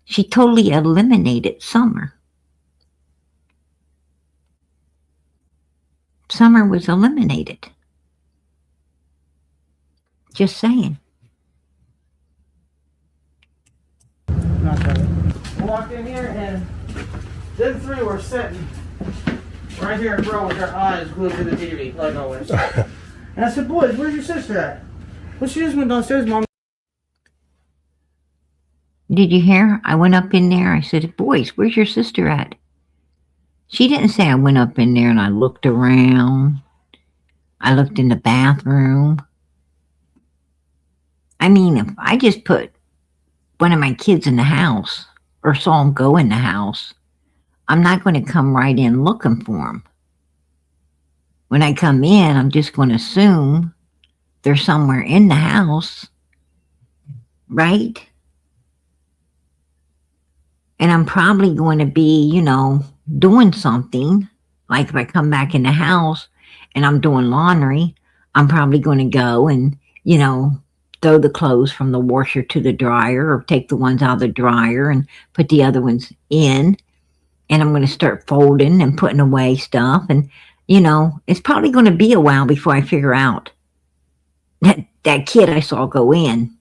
She totally eliminated Summer. Summer was eliminated. Just saying. Not that. I walked in here and them 3 were sitting right here in row with their eyes glued to the TV, like always. And I said, boys, where's your sister at? Well, she just went downstairs, Mom. Did you hear? I went up in there. I said, boys, where's your sister at? She didn't say I went up in there and I looked around. I looked in the bathroom. I mean, if I just put one of my kids in the house or saw him go in the house, I'm not going to come right in looking for him. When I come in, I'm just going to assume they're somewhere in the house, right? And I'm probably going to be, doing something. Like if I come back in the house and I'm doing laundry, I'm probably going to go and, throw the clothes from the washer to the dryer, or take the ones out of the dryer and put the other ones in. And I'm going to start folding and putting away stuff. And, it's probably going to be a while before I figure out that kid I saw go in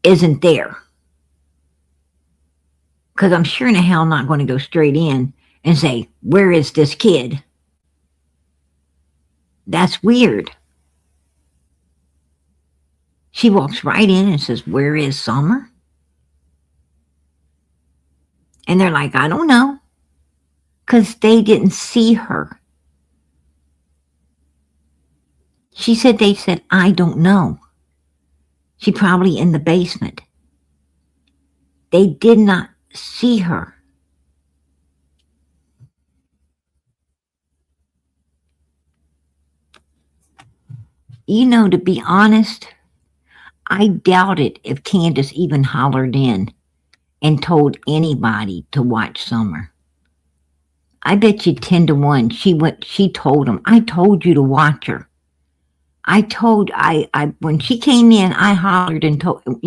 isn't there. Because I'm sure in the hell not going to go straight in and say, where is this kid? That's weird. She walks right in and says, where is Summer? And they're like, I don't know. Because they didn't see her. They said, I don't know. She probably in the basement. They did not see her. To be honest, I doubt it if Candace even hollered in and told anybody to watch Summer. I bet you 10 to 1 she told him, I told you to watch her. When she came in, I hollered and told, and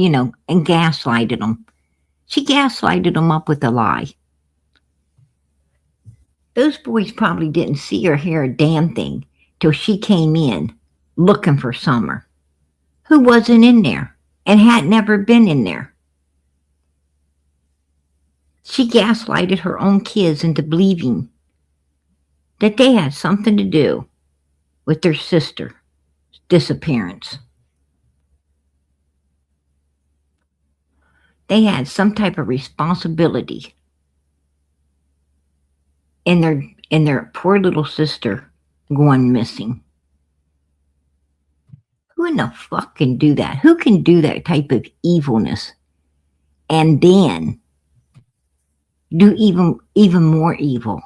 gaslighted them. She gaslighted them up with a lie. Those boys probably didn't see or hear a damn thing till she came in looking for Summer, who wasn't in there and had never been in there. She gaslighted her own kids into believing that they had something to do with their sister's disappearance. They had some type of responsibility in their poor little sister going missing. Who in the fuck can do that? Who can do that type of evilness and then do even more evil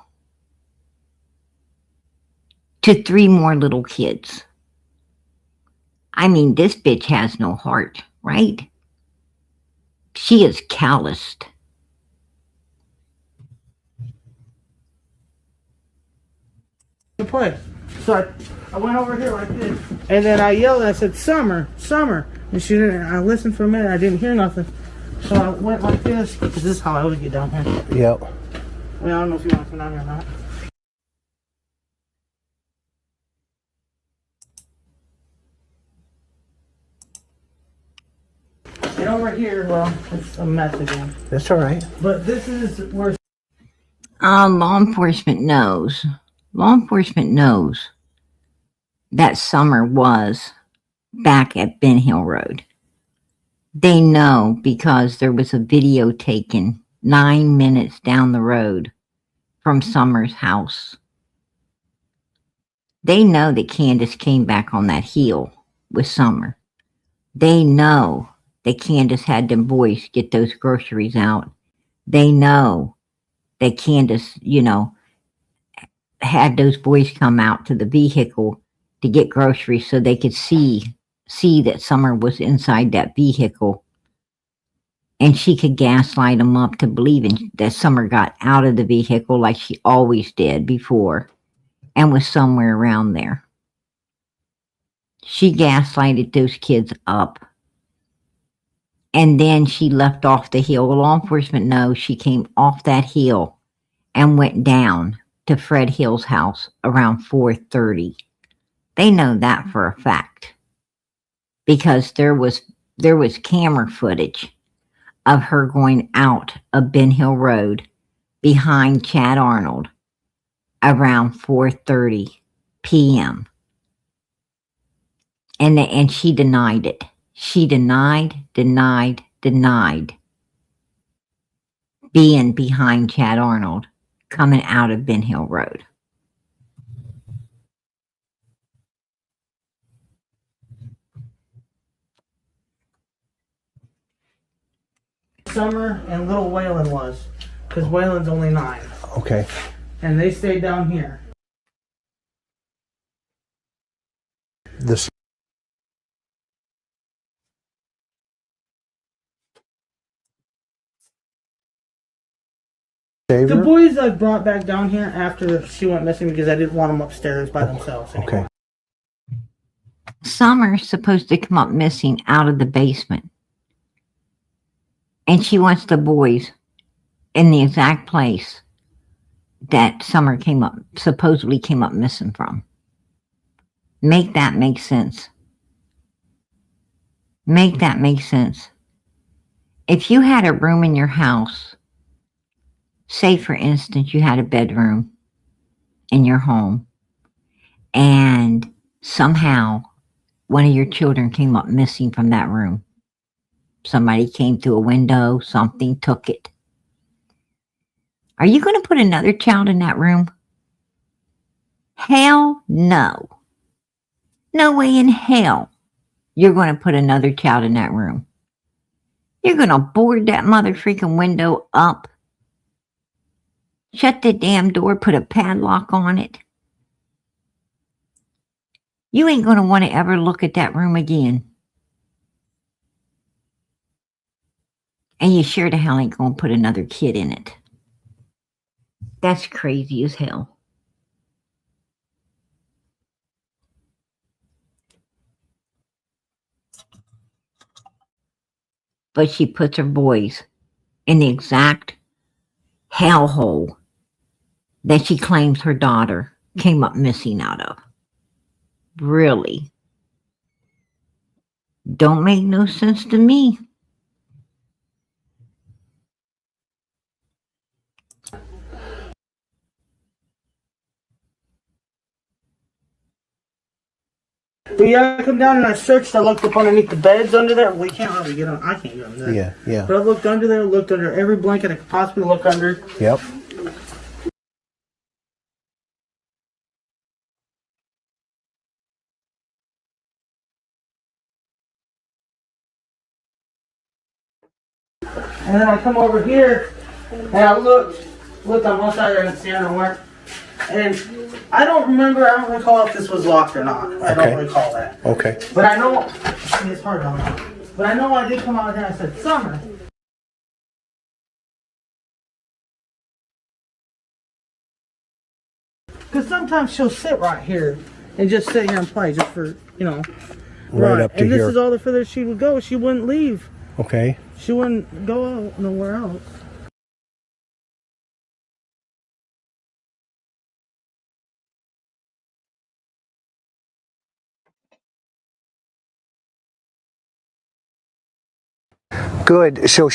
to 3 more little kids? I mean, this bitch has no heart, right? She is calloused. To play. So I went over here like this, and then I yelled and I said, Summer, Summer. And she didn't. I listened for a minute. I didn't hear nothing. So I went like this, because this is how I would get down here. Yep. I don't know if you want to come down here or not. And over here, well, it's a mess again. That's all right. But this is where... Law enforcement knows. Law enforcement knows that Summer was back at Ben Hill Road. They know because there was a video taken 9 minutes down the road from Summer's house. They know that Candace came back on that hill with Summer. They know that Candace had them boys get those groceries out. They know that Candace, had those boys come out to the vehicle to get groceries so they could see that Summer was inside that vehicle, and she could gaslight them up to believing that Summer got out of the vehicle like she always did before and was somewhere around there. She gaslighted those kids up. And then she left off the hill. Law enforcement knows she came off that hill and went down to Fred Hill's house around 4:30. They know that for a fact because there was camera footage of her going out of Ben Hill Road behind Chad Arnold around 4:30 p.m. And she denied it. She denied being behind Chad Arnold coming out of Ben Hill Road. Summer and little Waylon was. Because Waylon's only 9. Okay. And they stayed down here. This. The boys I brought back down here after she went missing because I didn't want them upstairs by themselves anymore. Okay. Summer's supposed to come up missing out of the basement. And she wants the boys in the exact place that Summer supposedly came up missing from. Make that make sense. Make that make sense. If you had a room in your house, say for instance, you had a bedroom in your home, and somehow one of your children came up missing from that room. Somebody came through a window, something took it. Are you going to put another child in that room? Hell no. No way in hell you're going to put another child in that room. You're going to board that mother freaking window up, shut the damn door, put a padlock on it. You ain't going to want to ever look at that room again. And you sure the hell ain't going to put another kid in it. That's crazy as hell. But she puts her boys in the exact hellhole that she claims her daughter came up missing out of. Really? Don't make no sense to me. But yeah, I come down and I searched. I looked up underneath the beds under there. We can't really get on. I can't get on there. Yeah, yeah. But I looked under there, looked under every blanket I could possibly look under. Yep. And then I come over here and I looked on both sides. I didn't see nowhere. And I don't recall if this was locked or not. I don't recall that. Okay. But I know, it's hard on me. But I know I did come out here and I said, Summer. Because sometimes she'll sit right here and just sit here and play just for, Right up to and here. this is all the further she would go. She wouldn't leave. Okay. She wouldn't go out nowhere else. Good. So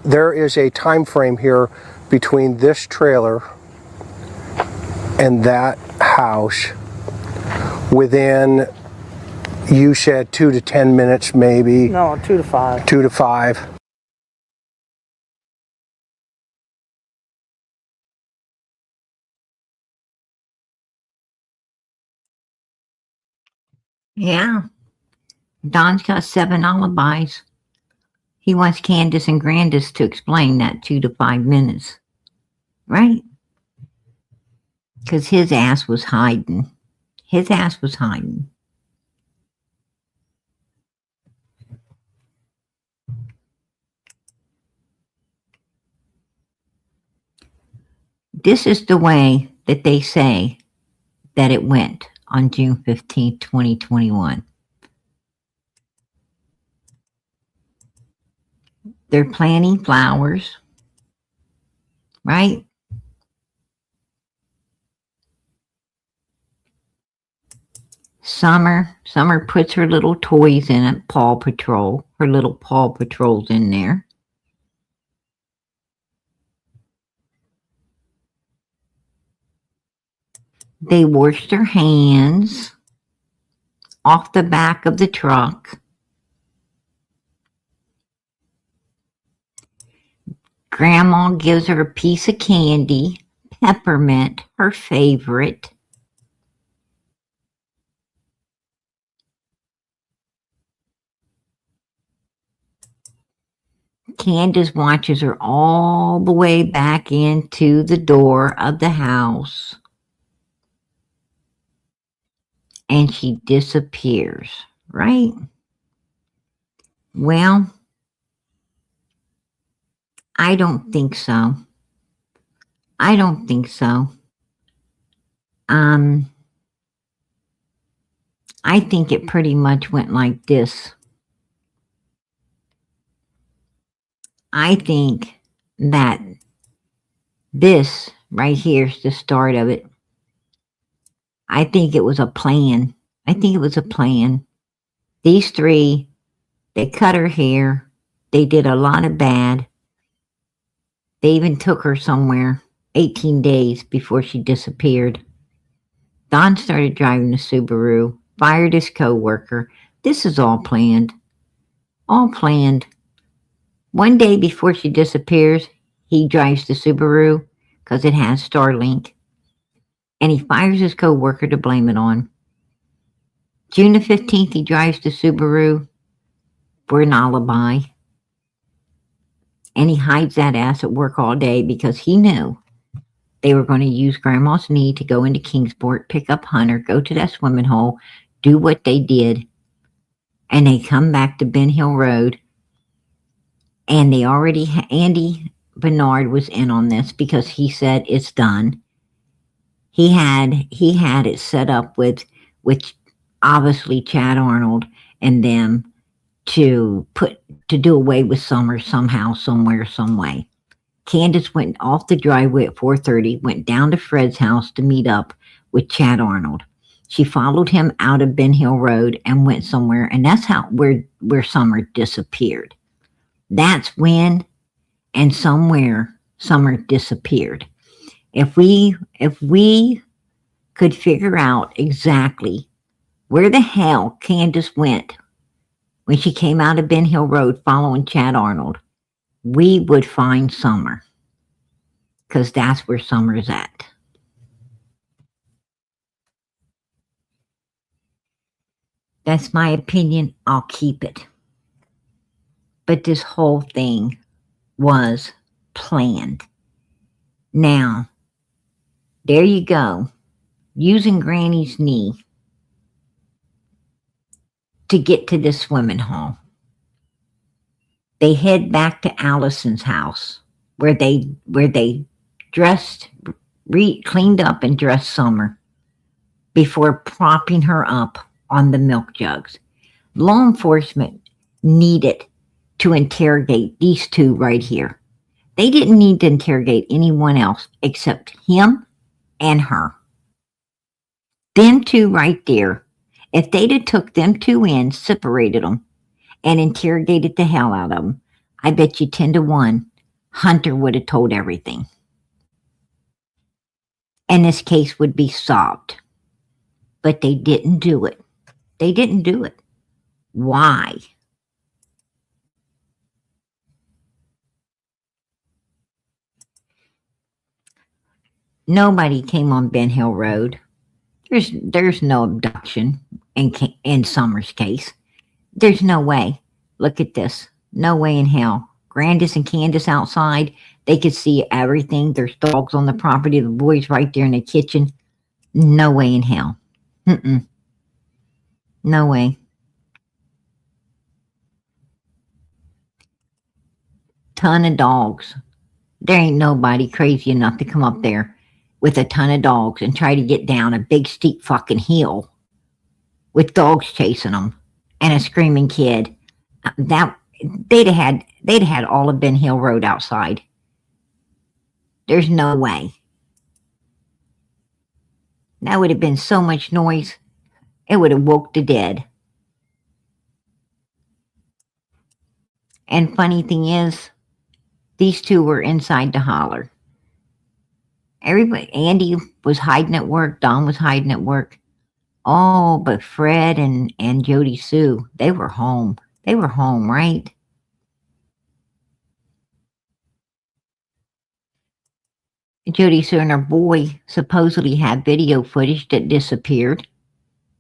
there is a time frame here between this trailer and that house within, you said 2 to 10 minutes maybe. No, 2 to 5. 2 to 5. Yeah. Don's got 7 alibis. He wants Candace and Grandis to explain that 2 to 5 minutes. Right? Because his ass was hiding. His ass was hiding. This is the way that they say that it went on June 15th, 2021. They're planting flowers, right? Summer puts her little toys in it, Paw Patrol. Her little Paw Patrol's in there. They wash their hands off the back of the truck. Grandma gives her a piece of candy, peppermint, her favorite. Candace watches her all the way back into the door of the house. And she disappears, right? Well, I don't think so. I don't think so. I think it pretty much went like this. I think that this right here is the start of it. I think it was a plan. I think it was a plan. These three, they cut her hair. They did a lot of bad. They even took her somewhere 18 days before she disappeared. Don started driving the Subaru, fired his co-worker. This is all planned. All planned. One day before she disappears, he drives the Subaru because it has Starlink. And he fires his co-worker to blame it on. June the 15th, he drives the Subaru for an alibi. And he hides that ass at work all day because he knew they were going to use Grandma's knee to go into Kingsport, pick up Hunter, go to that swimming hole, do what they did. And they come back to Ben Hill Road. And they already, Andy Bernard was in on this because he said it's done. He had it set up with obviously Chad Arnold and them to do away with Summer somehow, somewhere, some way. Candace went off the driveway at 4:30, went down to Fred's house to meet up with Chad Arnold. She followed him out of Ben Hill Road and went somewhere, and that's where Summer disappeared. That's when and somewhere Summer disappeared. If we could figure out exactly where the hell Candace went when she came out of Ben Hill Road following Chad Arnold, we would find Summer. Because that's where Summer's at. That's my opinion. I'll keep it. But this whole thing was planned. Now, there you go. Using Granny's knee to get to the swimming hole. They head back to Allison's house where they dressed, cleaned up and dressed Summer before propping her up on the milk jugs. Law enforcement needed to interrogate these two right here. They didn't need to interrogate anyone else except him and her. Them two right there, if they'd have took them two in, separated them, and interrogated the hell out of them, I bet you 10-1, Hunter would have told everything. And this case would be solved. But they didn't do it. They didn't do it. Why? Nobody came on Ben Hill Road. There's no abduction in Summer's case. There's no way. Look at this. No way in hell. Grandis and Candace outside. They could see everything. There's dogs on the property. The boys right there in the kitchen. No way in hell. No way. Ton of dogs. There ain't nobody crazy enough to come up there with a ton of dogs and try to get down a big steep fucking hill with dogs chasing them and a screaming kid. That they'd have had all of Ben Hill Road outside. There's no way. That would have been so much noise. It would have woke the dead. And funny thing is, these two were inside the holler. Everybody, Andy was hiding at work. Don was hiding at work. Oh, but Fred and Jody Sue, they were home. They were home, right? Jody Sue and her boy supposedly had video footage that disappeared.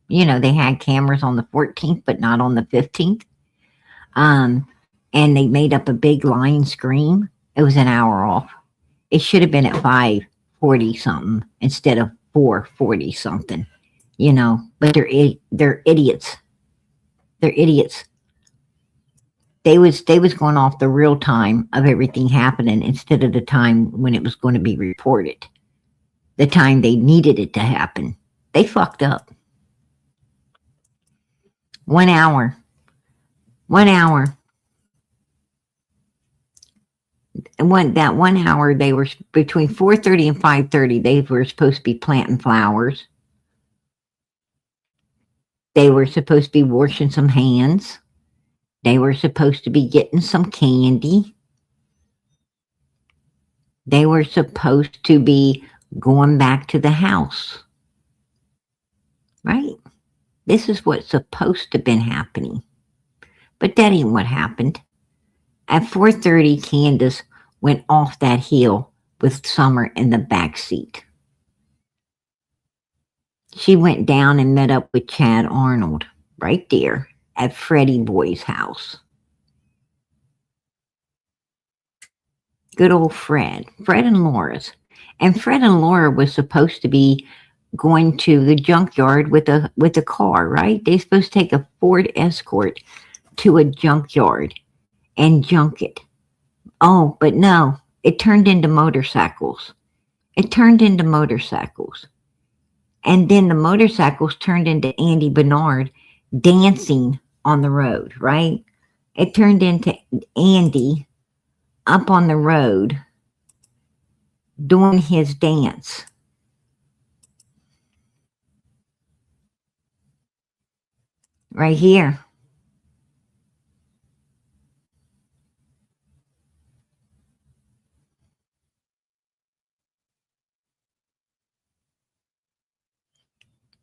You know, they had cameras on the 14th, but not on the 15th. And and they made up a big lion scream. It was an hour off. It should have been at 5:40 something instead of 4:40 something, you know. But they're idiots. They're idiots. They was going off the real time of everything happening instead of the time when it was going to be reported. The time they needed it to happen. They fucked up. 1 hour. 1 hour. That 1 hour, they were between 4:30 and 5:30. They were supposed to be planting flowers. They were supposed to be washing some hands. They were supposed to be getting some candy. They were supposed to be going back to the house. Right? This is what's supposed to have been happening. But that ain't what happened. At 4:30, Candace went off that hill with Summer in the back seat. She went down and met up with Chad Arnold right there at Freddie Boy's house. Good old Fred and Laura's. And Fred and Laura was supposed to be going to the junkyard with a car, right? They're supposed to take a Ford Escort to a junkyard and junk it. Oh, but no, it turned into motorcycles. It turned into motorcycles. And then the motorcycles turned into Andy Bernard dancing on the road, right? It turned into Andy up on the road doing his dance. Right here.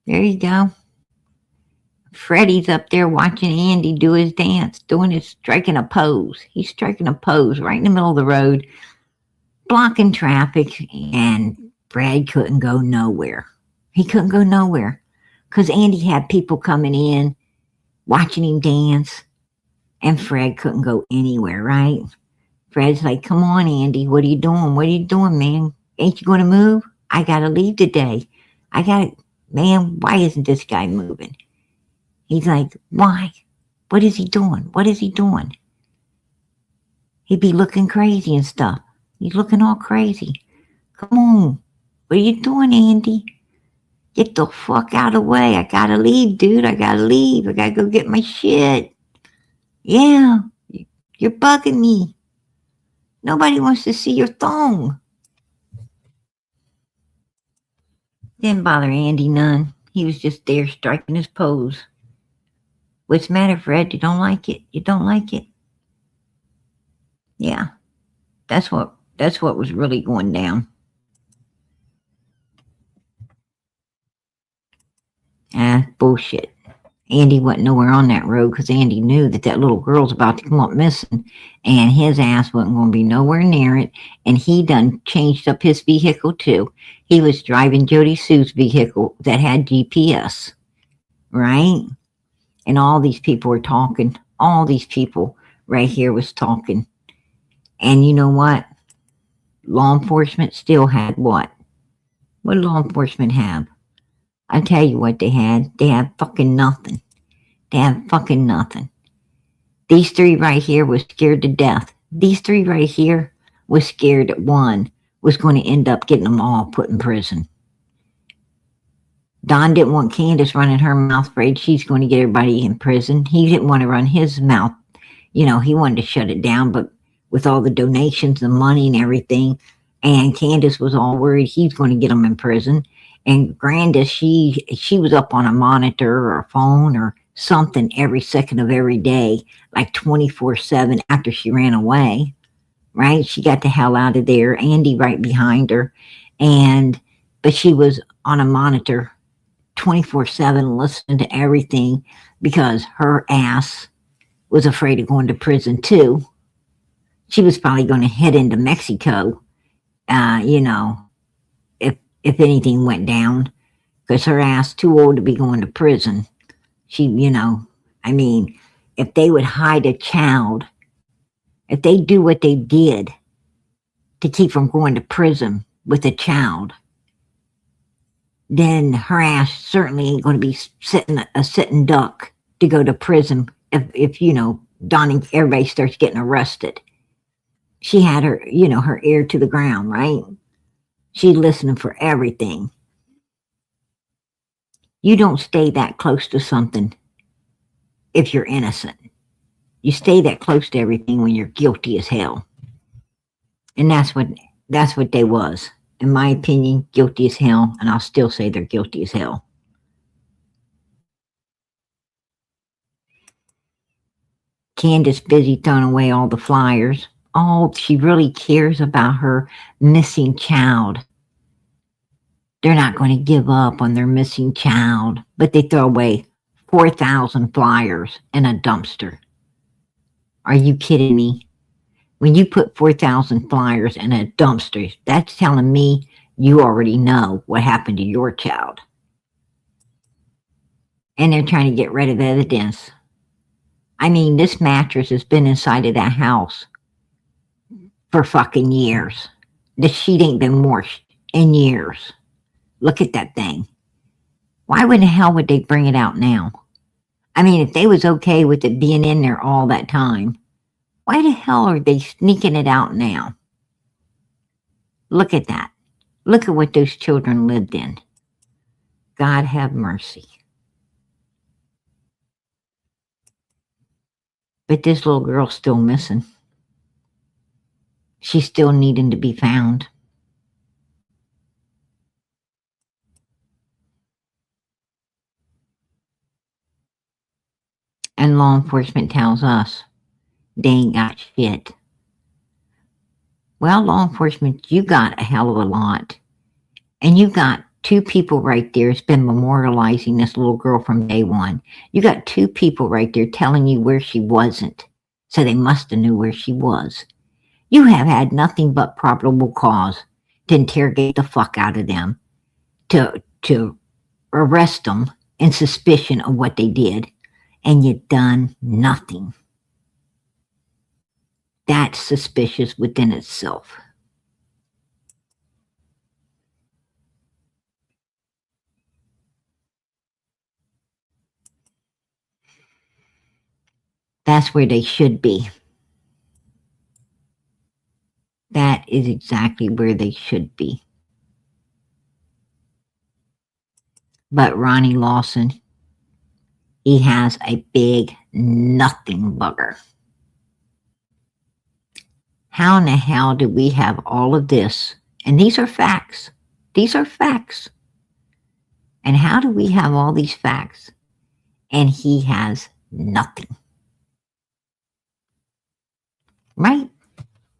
There you go. Freddie's up there watching Andy do his dance, striking a pose. He's striking a pose right in the middle of the road, blocking traffic, and Fred couldn't go nowhere. He couldn't go nowhere because Andy had people coming in, watching him dance, and Fred couldn't go anywhere, right? Fred's like, come on, Andy, what are you doing? What are you doing, man? Ain't you going to move? I got to leave today. Man, why isn't this guy moving? He's like, why? What is he doing? What is he doing? He'd be looking crazy and stuff. He's looking all crazy. Come on. What are you doing, Andy? Get the fuck out of the way. I gotta leave, dude. I gotta leave. I gotta go get my shit. Yeah, you're bugging me. Nobody wants to see your thong. Didn't bother Andy none. He was just there striking his pose. What's the matter, Fred? You don't like it? You don't like it? Yeah. That's what was really going down. Bullshit. Andy wasn't nowhere on that road because Andy knew that little girl's about to come up missing and his ass wasn't going to be nowhere near it. And he done changed up his vehicle too. He was driving Jody Sue's vehicle that had GPS, right? And all these people were talking. All these people right here was talking. And you know what? Law enforcement still had what? What did law enforcement have? I tell you what they had. They had fucking nothing. They had fucking nothing. These three right here was scared to death. These three right here was scared that one was going to end up getting them all put in prison. Don didn't want Candace running her mouth, afraid she's going to get everybody in prison. He didn't want to run his mouth. You know, he wanted to shut it down, but with all the donations, the money and everything, and Candace was all worried he's going to get them in prison. And Grandis, she was up on a monitor or a phone or something every second of every day, like 24/7 after she ran away, right? She got the hell out of there. Andy right behind her. But she was on a monitor 24/7 listening to everything because her ass was afraid of going to prison too. She was probably going to head into Mexico, if anything went down, because her ass too old to be going to prison. She, if they would hide a child if they do what they did to keep from going to prison with a child, then her ass certainly ain't going to be a sitting duck to go to prison if Donnie, everybody starts getting arrested. She had her, her ear to the ground, right? She's listening for everything. You don't stay that close to something if you're innocent. You stay that close to everything when you're guilty as hell. And that's what they was. In my opinion, guilty as hell, and I'll still say they're guilty as hell. Candace busy throwing away all the flyers. Oh, she really cares about her missing child. They're not going to give up on their missing child, but they throw away 4,000 flyers in a dumpster. Are you kidding me? When you put 4,000 flyers in a dumpster, that's telling me you already know what happened to your child. And they're trying to get rid of evidence. I mean, this mattress has been inside of that house for fucking years. The sheet ain't been washed in years. Look at that thing. Why the hell would they bring it out now? I mean, if they was okay with it being in there all that time, why the hell are they sneaking it out now? Look at that. Look at what those children lived in. God have mercy. But this little girl's still missing. She's still needing to be found. And law enforcement tells us they ain't got shit. Well, law enforcement, you got a hell of a lot. And you got two people right there that's been memorializing this little girl from day one. You got two people right there telling you where she wasn't. So they must have knew where she was. You have had nothing but probable cause to interrogate the fuck out of them, to arrest them in suspicion of what they did, and you've done nothing. That's suspicious within itself. That's where they should be. That is exactly where they should be. But Ronnie Lawson, he has a big nothing bugger. How in the hell do we have all of this? And these are facts. These are facts. And how do we have all these facts and he has nothing? Right?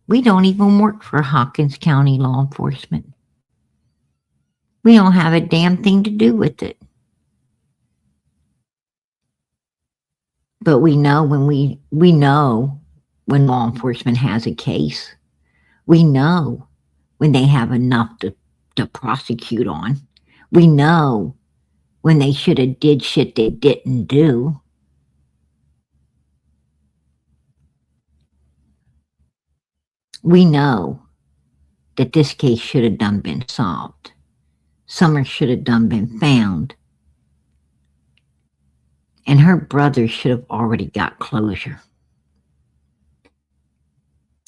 We don't even work for Hawkins County law enforcement. We don't have a damn thing to do with it. But we know when law enforcement has a case. We know when they have enough to prosecute on. We know when they should have did shit they didn't do. We know that this case should have done been solved. Summer should have done been found. And her brother should have already got closure.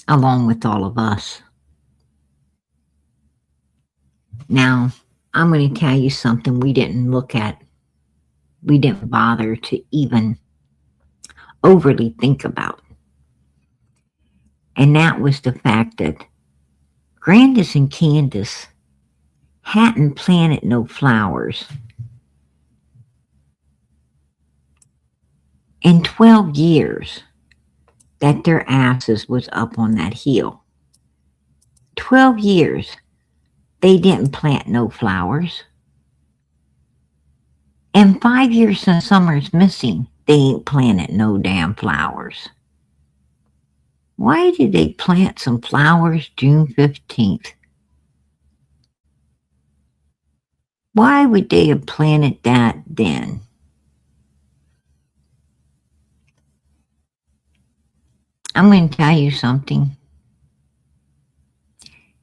Along with all of us. Now, I'm going to tell you something we didn't look at. We didn't bother to even overly think about. And that was the fact that Grandis and Candace hadn't planted no flowers in 12 years that their asses was up on that hill. 12 years they didn't plant no flowers. And 5 years since Summer's missing, they ain't planted no damn flowers. Why did they plant some flowers June 15th? Why would they have planted that then? I'm going to tell you something.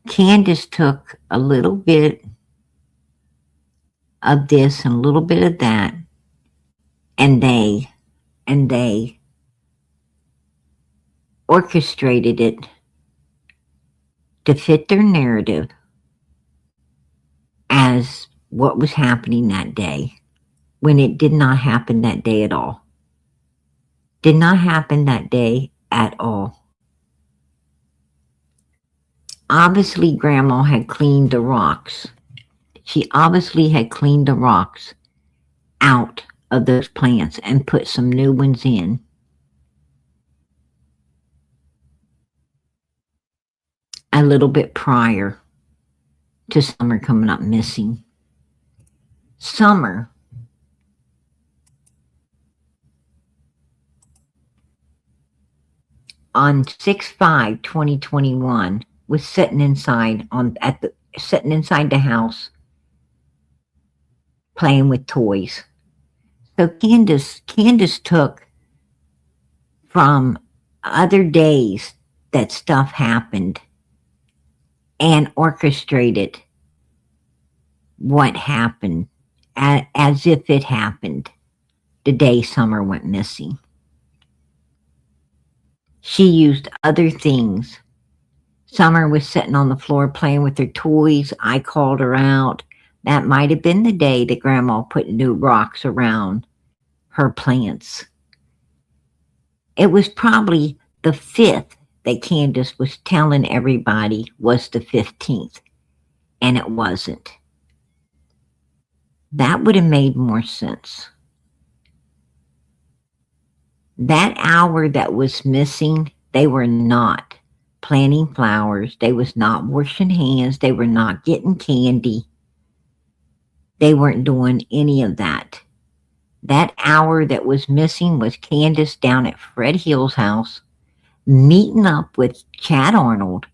Candace took a little bit of this and a little bit of that, and they orchestrated it to fit their narrative as what was happening that day, when it did not happen that day at all. Did not happen that day at all. Obviously, Grandma had cleaned the rocks. She obviously had cleaned the rocks out of those plants and put some new ones in. A little bit prior to Summer coming up missing. Summer on 6/5/2021 was sitting inside the house playing with toys. So Candace took from other days that stuff happened and orchestrated what happened as if it happened the day Summer went missing. She used other things. Summer was sitting on the floor playing with her toys. I called her out. That might have been the day that Grandma put new rocks around her plants. It was probably the 5th that Candace was telling everybody was the 15th, and it wasn't. That would have made more sense. That hour that was missing, they were not planting flowers. They was not washing hands. They were not getting candy. They weren't doing any of that. That hour that was missing was Candace down at Fred Hill's house, meeting up with Chad Arnold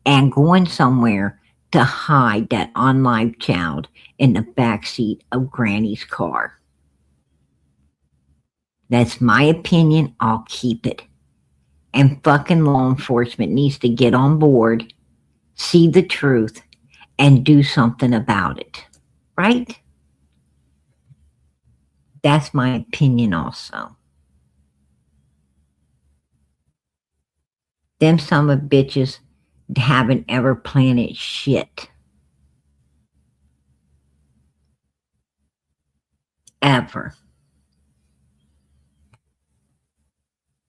and going somewhere to hide that unlived child in the backseat of Granny's car. That's my opinion. I'll keep it. And fucking law enforcement needs to get on board, see the truth, and do something about it. Right? That's my opinion also. Them son of bitches haven't ever planted shit. Ever.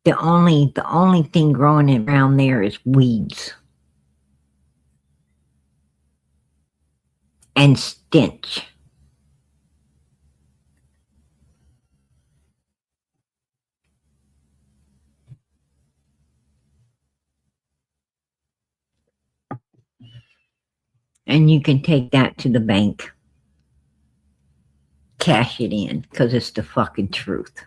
The only thing growing around there is weeds. And stench. And you can take that to the bank. Cash it in, because it's the fucking truth.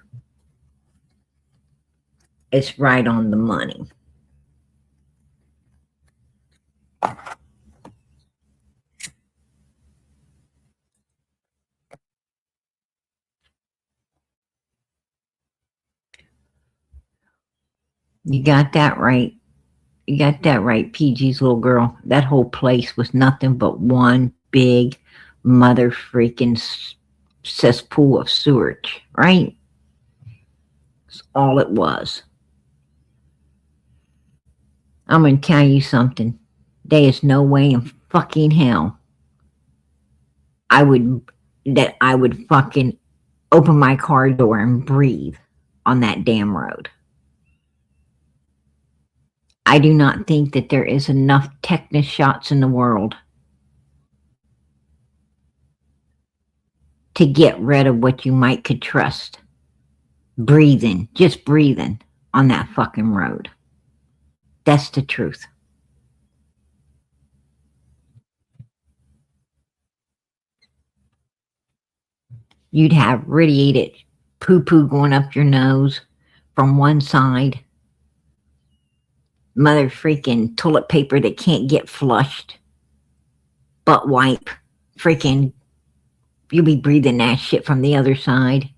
It's right on the money. You got that right. You got that right, PG's little girl. That whole place was nothing but one big mother freaking cesspool of sewage, right? That's all it was. I'm going to tell you something. There is no way in fucking hell I would fucking open my car door and breathe on that damn road. I do not think that there is enough tetanus shots in the world to get rid of what you might could trust. Just breathing on that fucking road. That's the truth. You'd have radiated poo-poo going up your nose from one side. Mother freaking toilet paper that can't get flushed. Butt wipe. Freaking, you'll be breathing that shit from the other side.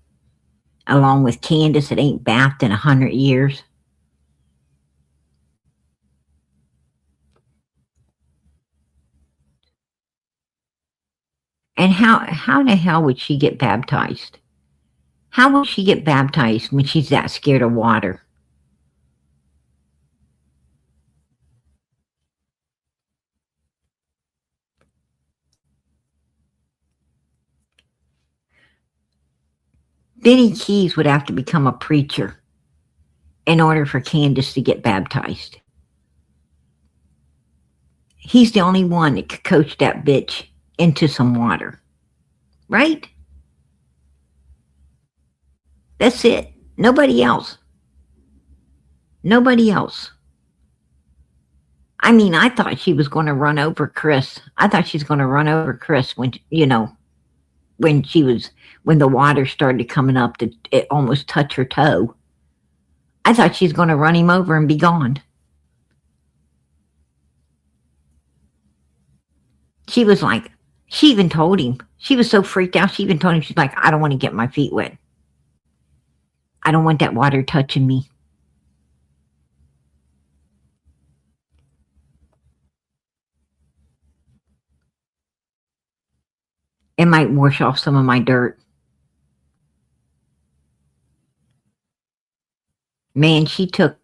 Along with Candace that ain't bathed in 100 years. And how the hell would she get baptized? How would she get baptized when she's that scared of water? Benny Keys would have to become a preacher in order for Candace to get baptized. He's the only one that could coach that bitch into some water. Right? That's it. Nobody else. Nobody else. I mean, I thought she was going to run over Chris. I thought she was going to run over Chris when, when the water started coming up to it almost touch her toe. I thought she was going to run him over and be gone. She was like, she even told him, she was so freaked out, she even told him, she's like, I don't want to get my feet wet. I don't want that water touching me. It might wash off some of my dirt. Man, she took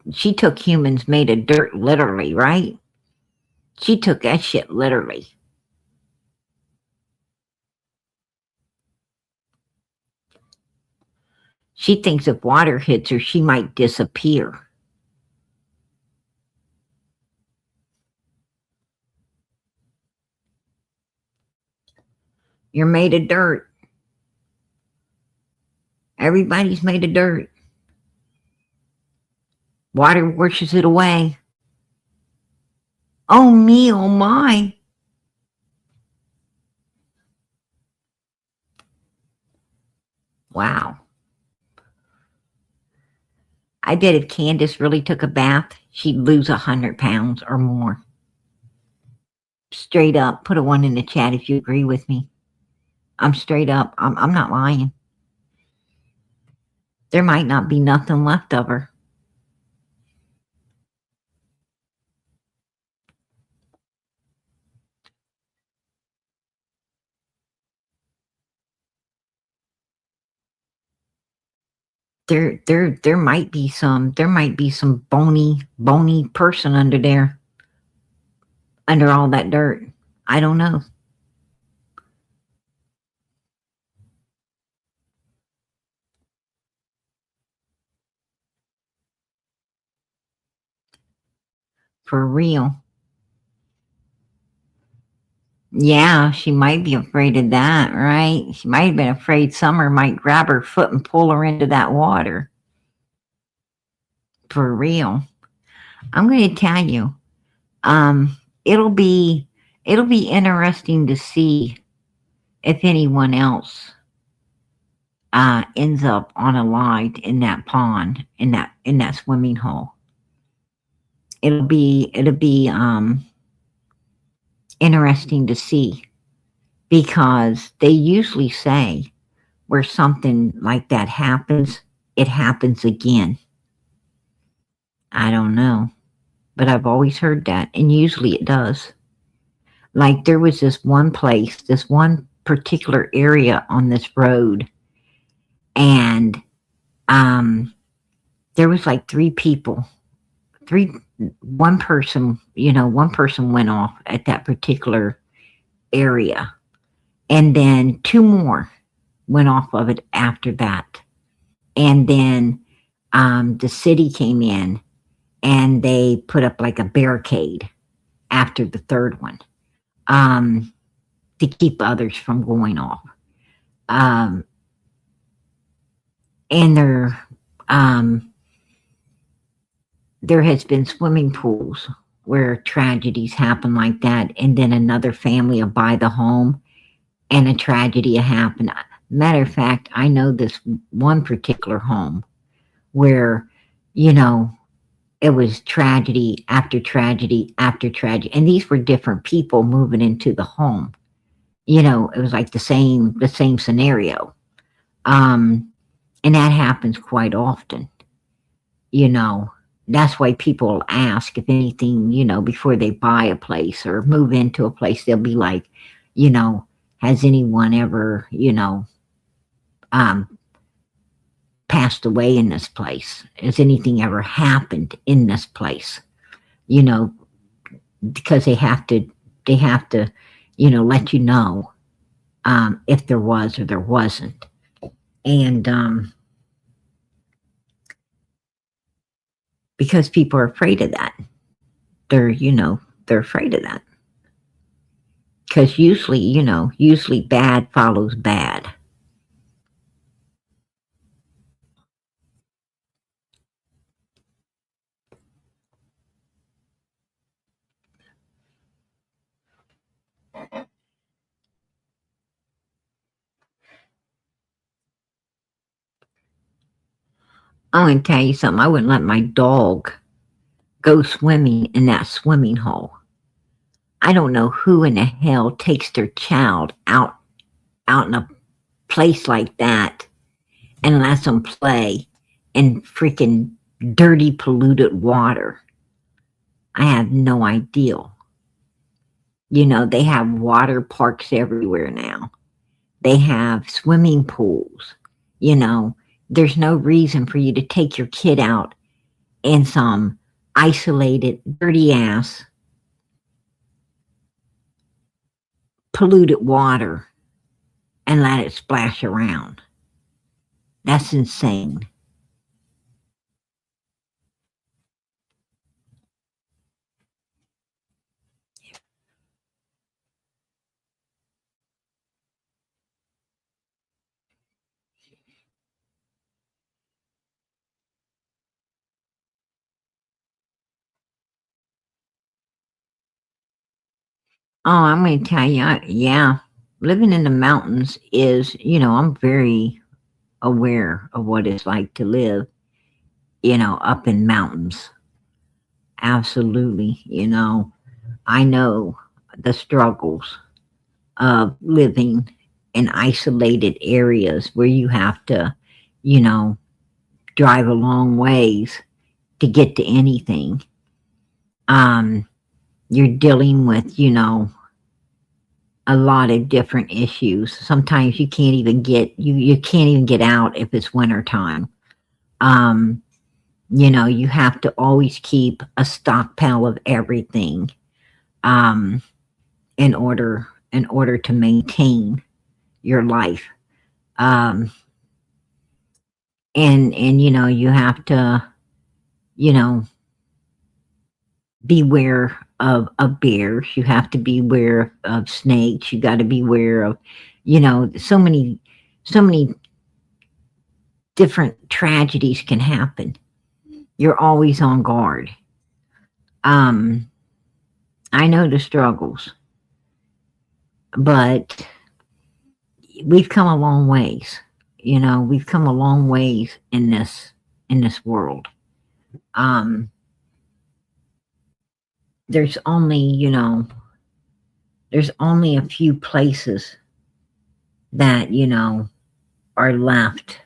humans made of dirt literally, right? She took that shit literally. She thinks if water hits her, she might disappear. You're made of dirt. Everybody's made of dirt. Water washes it away. Oh me, oh my. Wow. I bet if Candace really took a bath, she'd lose 100 pounds or more. Straight up, put a 1 in the chat if you agree with me. I'm straight up. I'm not lying. There might not be nothing left of her. There might be some bony person under there, under all that dirt. I don't know. For real. Yeah, she might be afraid of that, right? She might have been afraid Summer might grab her foot and pull her into that water. For real. I'm going to tell you, it'll be interesting to see if anyone else ends up unalived in that pond, in that swimming hole. It'll be interesting to see, because they usually say where something like that happens, it happens again. I don't know, but I've always heard that, and usually it does. Like there was this one place, this one particular area on this road, and there was like 3 people. One person went off at that particular area, and then 2 more went off of it after that. And then the city came in and they put up like a barricade after the 3rd one to keep others from going off. And there has been swimming pools where tragedies happen like that, and then another family will buy the home and a tragedy will happen. Matter of fact, I know this one particular home where, it was tragedy after tragedy after tragedy, and these were different people moving into the home. It was like the same scenario. And that happens quite often. That's why people ask, if anything, before they buy a place or move into a place, they'll be like, has anyone ever, passed away in this place? Has anything ever happened in this place? Because they have to, let you know if there was or there wasn't. And because people are afraid of that. They're afraid of that. Because usually bad follows bad. I'm going to tell you something. I wouldn't let my dog go swimming in that swimming hole. I don't know who in the hell takes their child out in a place like that and lets them play in freaking dirty, polluted water. I have no idea. They have water parks everywhere now. They have swimming pools. There's no reason for you to take your kid out in some isolated, dirty ass, polluted water and let it splash around. That's insane. Oh, I'm going to tell you, yeah, living in the mountains is, I'm very aware of what it's like to live, up in mountains. Absolutely. I know the struggles of living in isolated areas where you have to, drive a long ways to get to anything. You're dealing with, a lot of different issues. Sometimes you can't even get you can't even get out if it's winter time. You have to always keep a stockpile of everything in order to maintain your life. And you have to, beware of bears. You have to beware of snakes. You got to beware of, so many different tragedies can happen. You're always on guard. I know the struggles, but we've come a long ways. We've come a long ways in this world. There's only a few places that, are left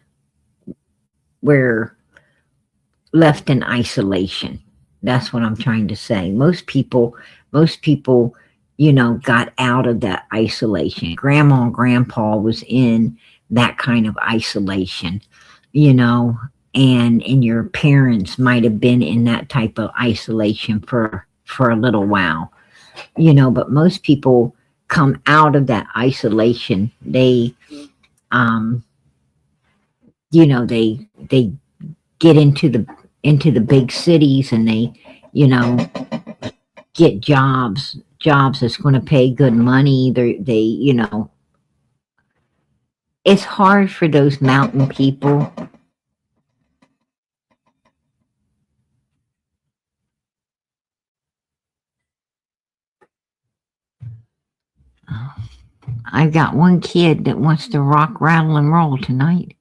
in isolation. That's what I'm trying to say. Most people, got out of that isolation. Grandma and grandpa was in that kind of isolation, and your parents might have been in that type of isolation for a little while, but most people come out of that isolation. They, they get into the big cities and they, get jobs that's going to pay good money. They, it's hard for those mountain people. I've got one kid that wants to rock, rattle, and roll tonight,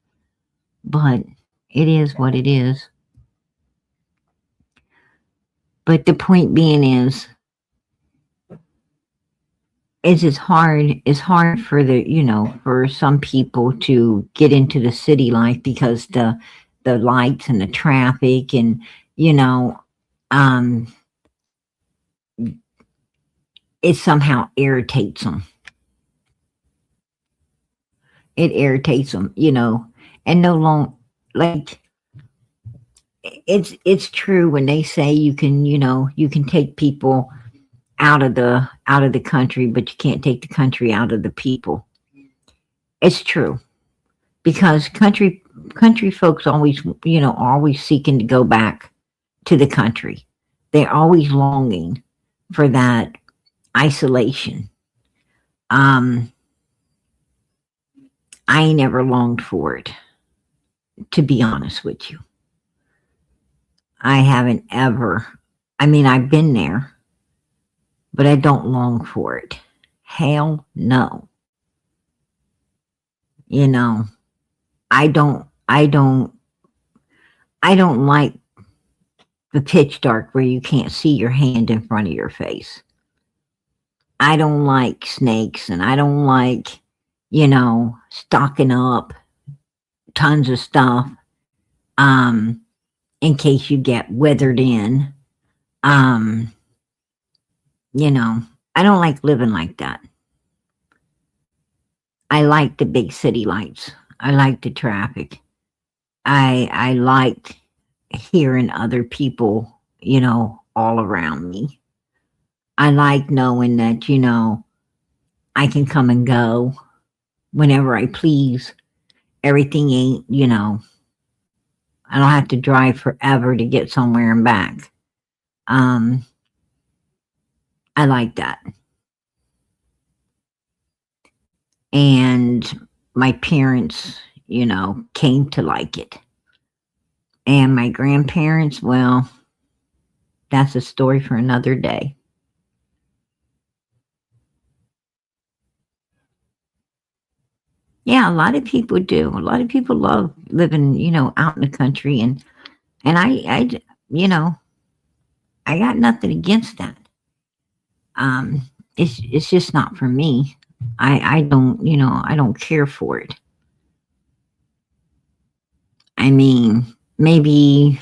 but it is what it is. But the point being is it's hard for for some people to get into the city life because the lights and the traffic and, it somehow irritates them. It irritates them, and no long, like, it's true when they say you can take people out of the country, but you can't take the country out of the people. It's true, because country folks always, always seeking to go back to the country. They're always longing for that isolation. I ain't never longed for it, to be honest with you. I haven't ever. I mean, I've been there, but I don't long for it. Hell no. I don't like the pitch dark where you can't see your hand in front of your face. I don't like snakes, and I don't like, stocking up tons of stuff in case you get withered in. I don't like living like that. I like the big city lights. I like the traffic. I like hearing other people, all around me. I like knowing that, I can come and go whenever I please. Everything ain't, I don't have to drive forever to get somewhere and back. I like that. And my parents, came to like it. And my grandparents, well, that's a story for another day. Yeah, a lot of people do. A lot of people love living, out in the country, and I got nothing against that. It's just not for me. I don't, I don't care for it. I mean, maybe,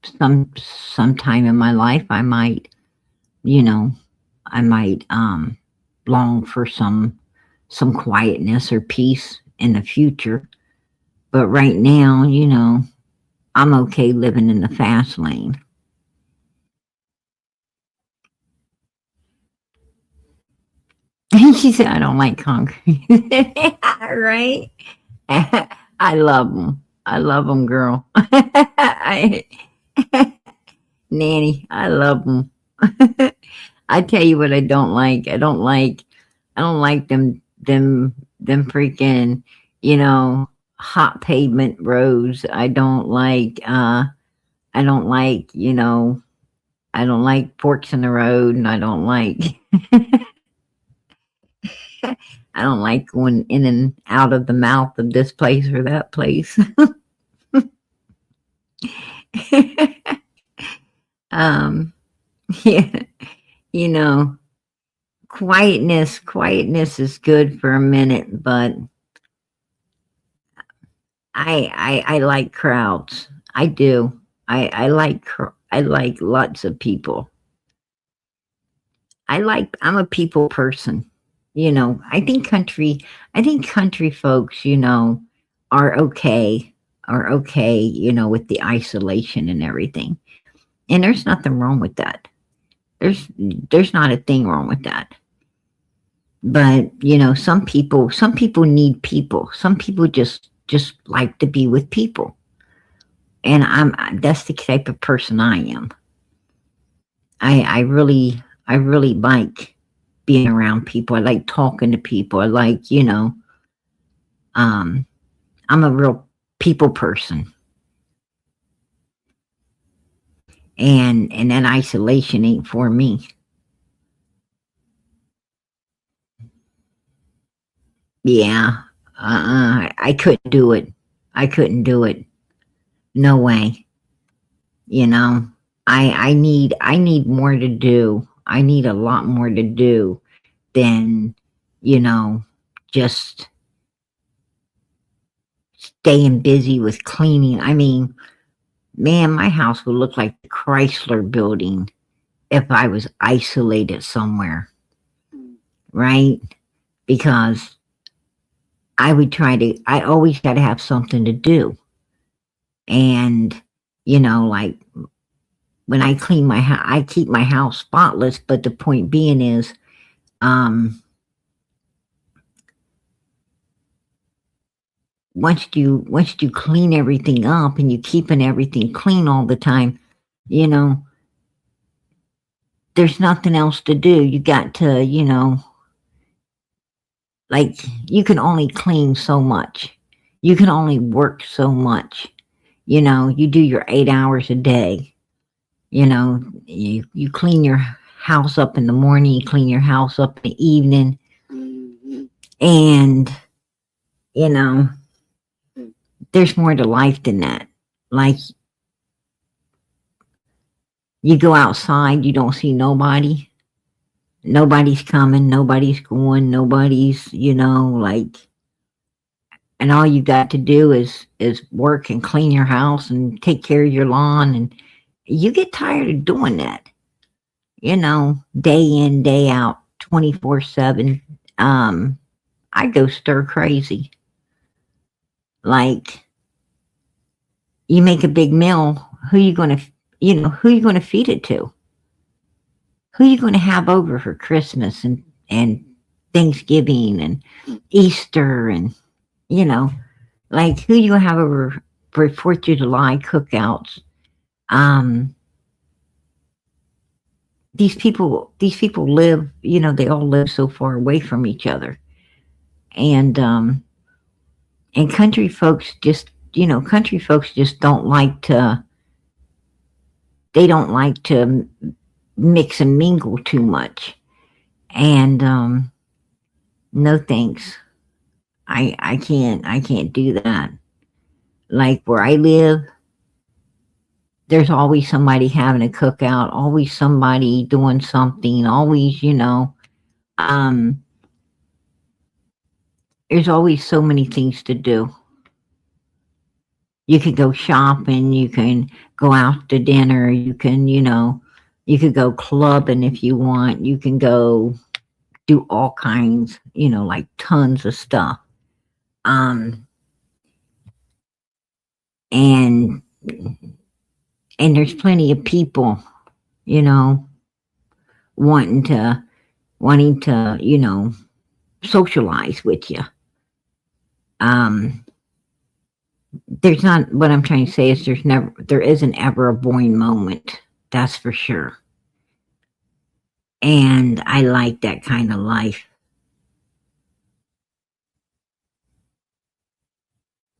sometime in my life I might, long for some quietness or peace in the future. But right now, I'm okay living in the fast lane. She said, I don't like concrete. Right? I love them. I love them, girl. Nanny, I love them. I tell you what I don't like. I don't like them freaking, hot pavement roads. I don't like forks in the road, and I don't like I don't like going in and out of the mouth of this place or that place. Yeah, quietness is good for a minute, but I like crowds. I do. I like lots of people. I'm a people person. I think country folks, are okay, with the isolation and everything. And there's nothing wrong with that. There's not a thing wrong with that. But, some people need people. Some people just like to be with people. And that's the type of person I am. I really like being around people. I like talking to people. I like, I'm a real people person. And that isolation ain't for me. Yeah. I couldn't do it. No way. I need more to do. I need a lot more to do than, just staying busy with cleaning. I mean, man, my house would look like the Chrysler Building if I was isolated somewhere, right? because I always got to have something to do. And, like when I clean my house, I keep my house spotless, but the point being is, once you clean everything up and you keeping everything clean all the time, there's nothing else to do. You got to, like, you can only clean so much. You can only work so much. You do your 8 hours a day. You clean your house up in the morning, you clean your house up in the evening. And, there's more to life than that. Like, you go outside, you don't see nobody. Nobody's coming, nobody's going, nobody's, like, and all you got to do is work and clean your house and take care of your lawn, and you get tired of doing that, day in, day out, 24/7. I go stir crazy. Like, you make a big meal, who you going to feed it to? Who you going to have over for Christmas and Thanksgiving and Easter and, like, who you going to have over for 4th of July cookouts? These people live, they all live so far away from each other. And country folks just don't like to, they don't like to mix and mingle too much. And no thanks. I can't do that. Like, where I live, there's always somebody having a cookout, always somebody doing something, always, there's always so many things to do. You could go shopping, you can go out to dinner, you can, you could go clubbing if you want, you can go do all kinds, like tons of stuff. And there's plenty of people, wanting to, socialize with you. There's not, what I'm trying to say is there isn't ever a boring moment. That's for sure. And I like that kind of life.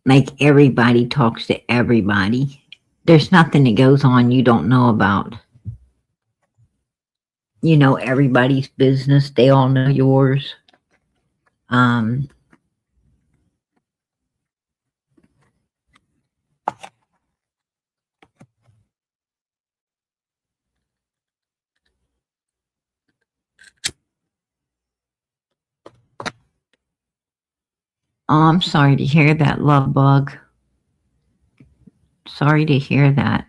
Like, everybody talks to everybody. There's nothing that goes on you don't know about. You know everybody's business. They all know yours. Oh, I'm sorry to hear that, love bug. Sorry to hear that.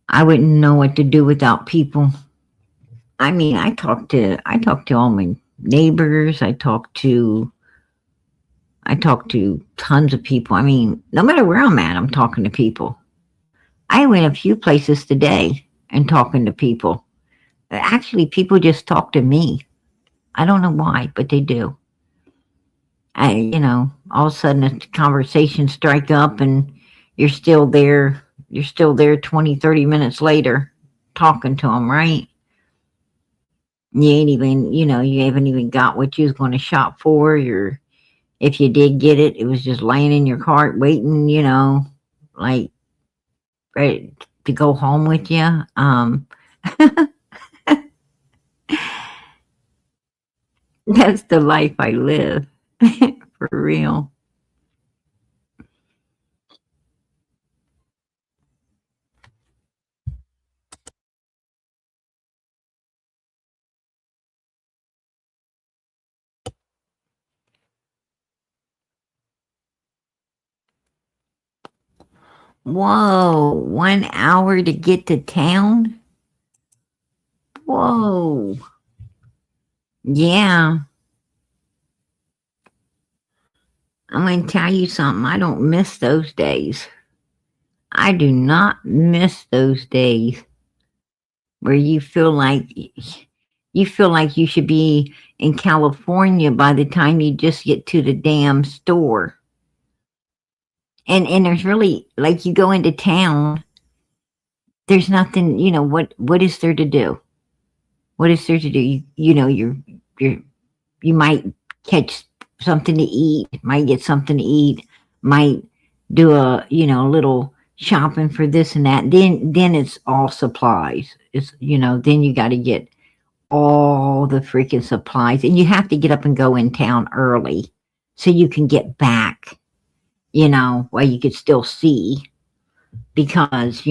I wouldn't know what to do without people. I mean, I talk to all my neighbors. I talk to tons of people. I mean, no matter where I'm at, I'm talking to people. I went a few places today and talking to people. Actually, people just talk to me. I don't know why, but they do. All of a sudden a conversation strike up and you're still there 20, 30 minutes later talking to them, right? You haven't even got what you was going to shop for. If you did get it, it was just laying in your cart waiting, like ready to go home with you. That's the life I live. For real. Whoa, 1 hour to get to town? Whoa. Yeah. I'm going to tell you something. I don't miss those days. I do not miss those days where you feel like you should be in California by the time you just get to the damn store. And there's really, like, you go into town, there's nothing, what is there to do? What is there to do? You might catch something to eat, might get something to eat, might do a little shopping for this and that. Then it's all supplies. It's then you got to get all the freaking supplies, and you have to get up and go in town early so you can get back, while you could still see, because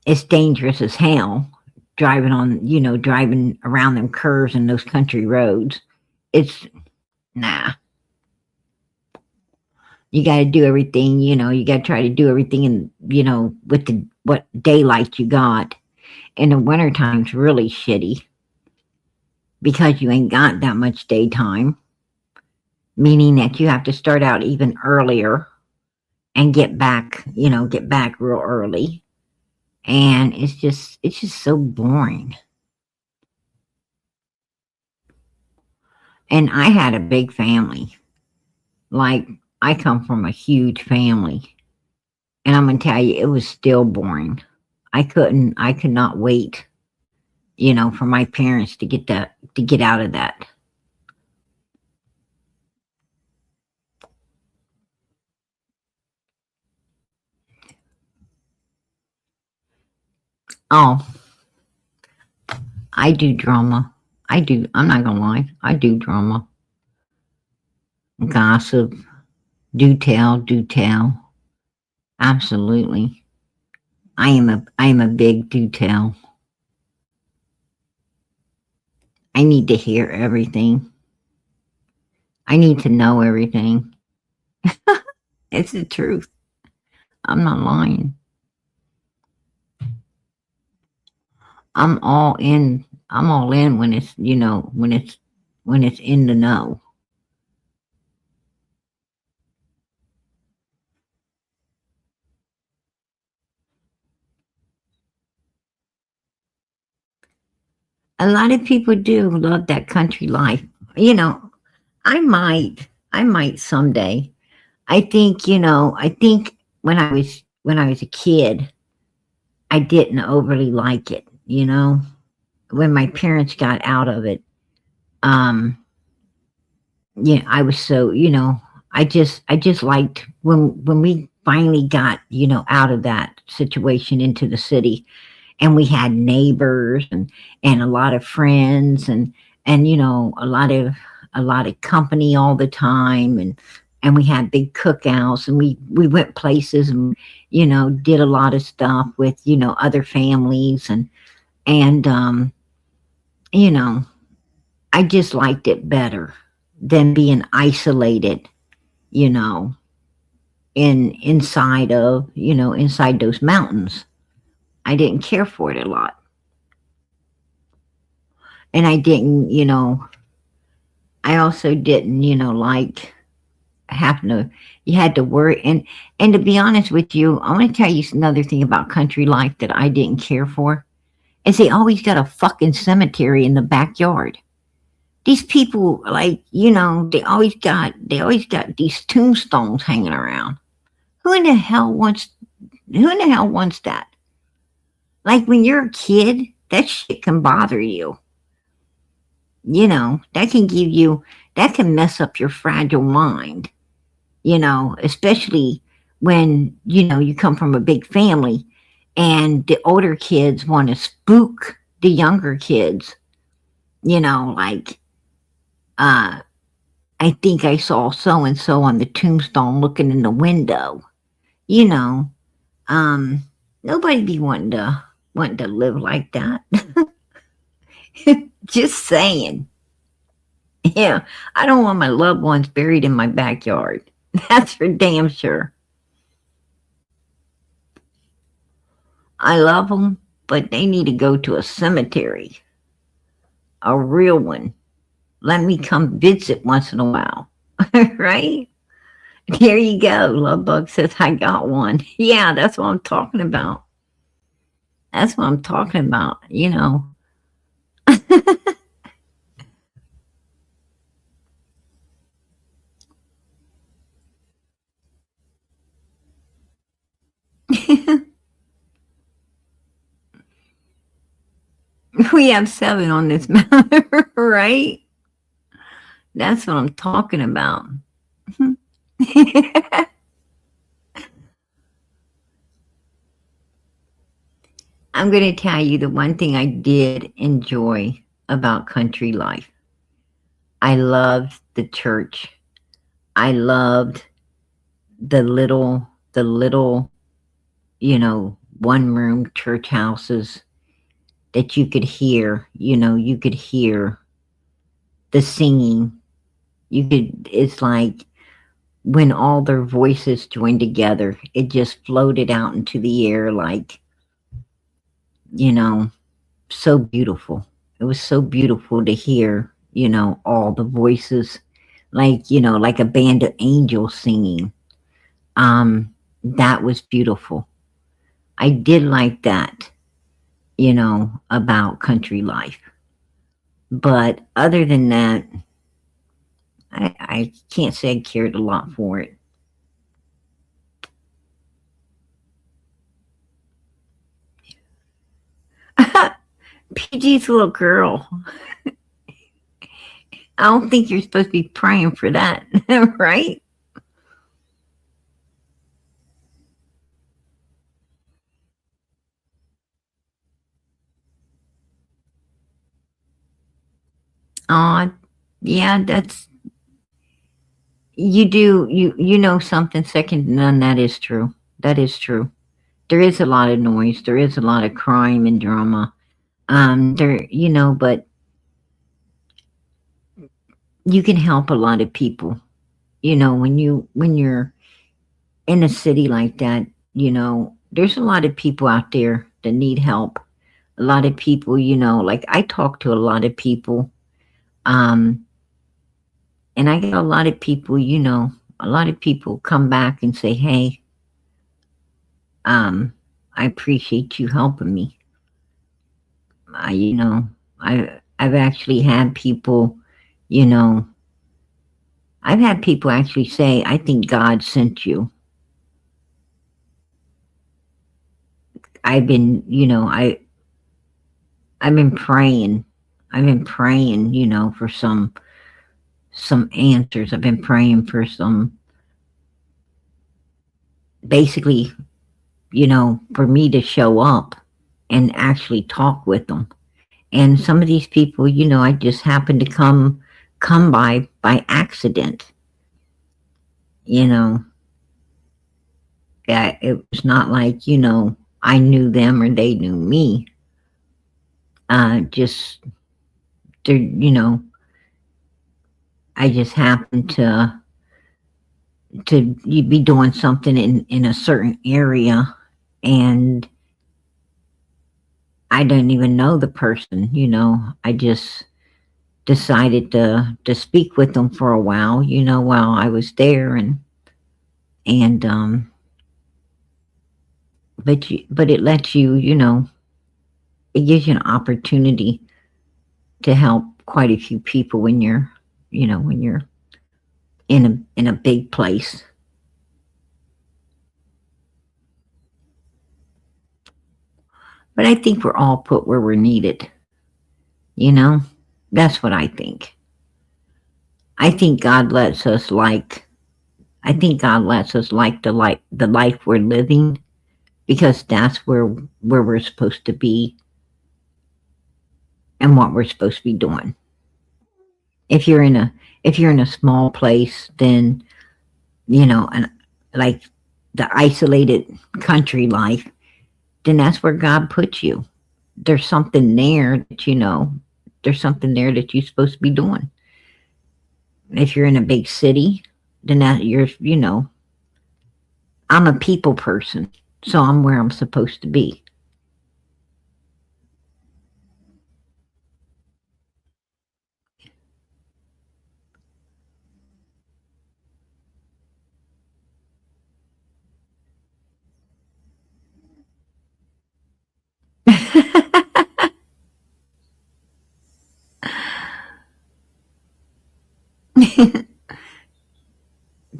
it's dangerous as hell driving around them curves and those country roads. It's nah. You got to do everything, you got to try to do everything in, with what daylight you got. In the wintertime's really shitty because you ain't got that much daytime, meaning that you have to start out even earlier and get back real early. And it's just so boring. And I had a big family. Like, I come from a huge family. And I'm going to tell you, it was still boring. I could not wait, for my parents to get out of that. Oh, I do drama. I'm not gonna lie. I do drama. Gossip. Do tell. Absolutely. I am a big do tell. I need to hear everything. I need to know everything. It's the truth. I'm not lying. I'm all in when it's, when it's in the know. A lot of people do love that country life. I might someday. I think when I was a kid, I didn't overly like it, when my parents got out of it. I was so, I just liked when we finally got, out of that situation into the city, and we had neighbors and a lot of friends and a lot of company all the time, and we had big cookouts, and we went places and did a lot of stuff with other families, and I just liked it better than being isolated, inside those mountains. I didn't care for it a lot. And I didn't, I also didn't, like having to, you had to worry. And to be honest with you, I want to tell you another thing about country life that I didn't care for, is they always got a fucking cemetery in the backyard. These people, like, they always got these tombstones hanging around. Who in the hell wants that? Like, when you're a kid, that shit can bother you. That can mess up your fragile mind, especially when, you come from a big family and the older kids want to spook the younger kids, like, I think I saw so-and-so on the tombstone looking in the window, nobody be wanting to live like that. Just saying. Yeah, I don't want my loved ones buried in my backyard. That's for damn sure. I love them, but they need to go to a cemetery. a real one. Let me come visit once in a while. Right? There you go. Lovebug says, I got one. Yeah, that's what I'm talking about. That's what I'm talking about, you know. We have 7 on this mountain, right? That's what I'm talking about. I'm going to tell you the one thing I did enjoy about country life. I loved the church. I loved the little, you know, one-room church houses that you could hear, you know, you could hear the singing. It's like when all their voices joined together, it just floated out into the air like, you know, so beautiful. It was so beautiful to hear, you know, all the voices, like, you know, like a band of angels singing. That was beautiful. I did like that, you know, about country life. But other than that, I can't say I cared a lot for it. PG's little girl. I don't think you're supposed to be praying for that, right? Yeah, that's, you know something second to none. That is true. That is true. There is a lot of noise. There is a lot of crime and drama. There, you know, but you can help a lot of people. You know, when you're in a city like that, you know, there's a lot of people out there that need help. A lot of people, you know, like I talk to a lot of people, and I get a lot of people, you know, a lot of people come back and say, hey, I appreciate you helping me. You know, I've actually had people, you know, I've had people actually say, I think God sent you. I've been, you know, I've been praying. I've been praying, you know, for some answers. I've been praying for some, basically, you know, for me to show up and actually talk with them. And some of these people, you know, I just happened to come by accident. You know, yeah, it was not like, you know, I knew them or they knew me. Just, you know, I just happened to be doing something in a certain area, and I didn't even know the person, you know. I just decided to speak with them for a while, you know, while I was there, and but it lets you, you know, it gives you an opportunity to help quite a few people when you're, you know, when you're in a big place. But I think we're all put where we're needed. You know, that's what I think. I think God lets us like the life we're living, because that's where we're supposed to be and what we're supposed to be doing. If you're in a small place, then, you know, and like the isolated country life, then that's where God puts you. There's something there that, you know, there's something there that you're supposed to be doing. If you're in a big city, then that you're, you know, I'm a people person, so I'm where I'm supposed to be.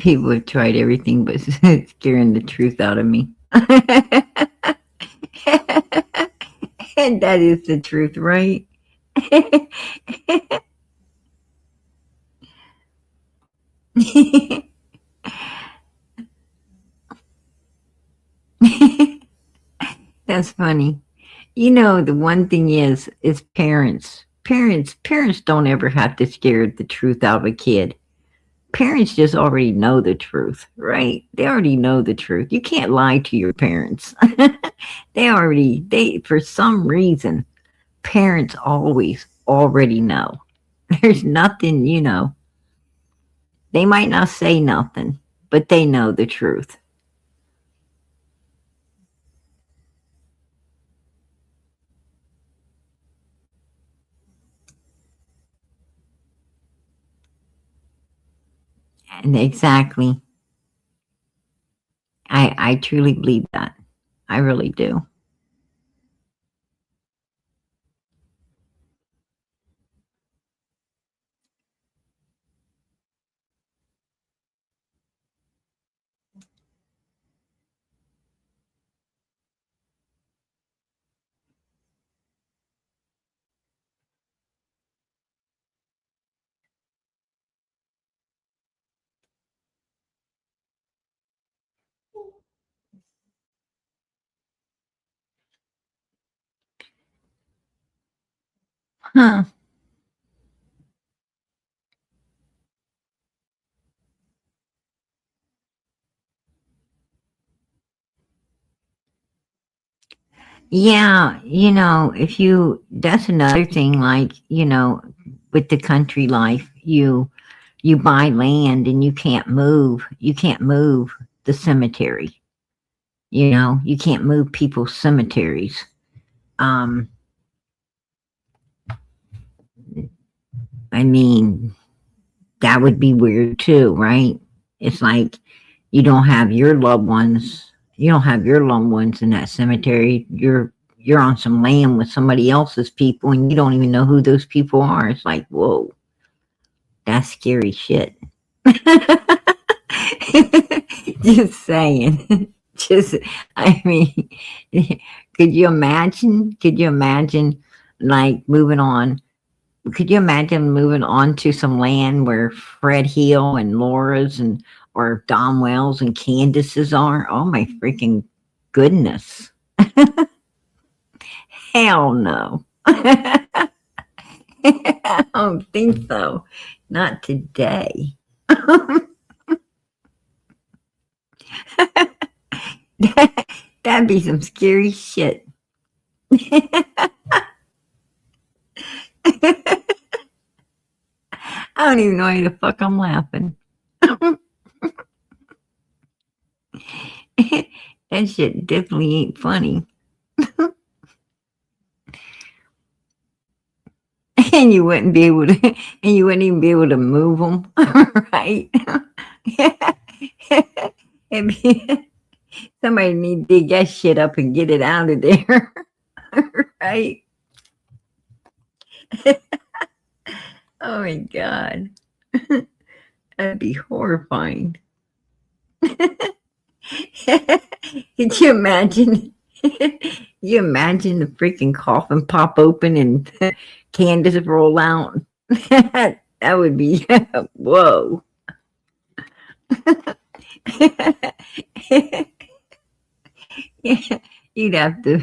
People have tried everything but scaring the truth out of me. And that is the truth, right? That's funny. You know, the one thing is parents. Parents don't ever have to scare the truth out of a kid. Parents just already know the truth, right? They already know the truth. You can't lie to your parents. They for some reason, parents always already know. There's nothing, they might not say nothing, but they know the truth. And exactly. I truly believe that. I really do. Huh. Yeah, if that's another thing, like, with the country life, you buy land and you can't move the cemetery. You can't move people's cemeteries. Um, I mean, that would be weird too, right? It's like you don't have your loved ones in that cemetery. You're on some land with somebody else's people and you don't even know who those people are. It's like, whoa, that's scary shit. Just saying. Just, I mean, could you imagine like moving on? Could you imagine moving on to some land where Fred Hill and Laura's or Don Wells and Candace's are? Oh my freaking goodness. Hell no. I don't think so. Not today. That'd be some scary shit. I don't even know why the fuck I'm laughing. That shit definitely ain't funny. And you wouldn't even be able to move them, right? Somebody need to dig that shit up and get it out of there, right? Oh my god, that'd be horrifying. Could you imagine? You imagine the freaking coffin pop open and Candace roll out? That would be whoa. You'd have to.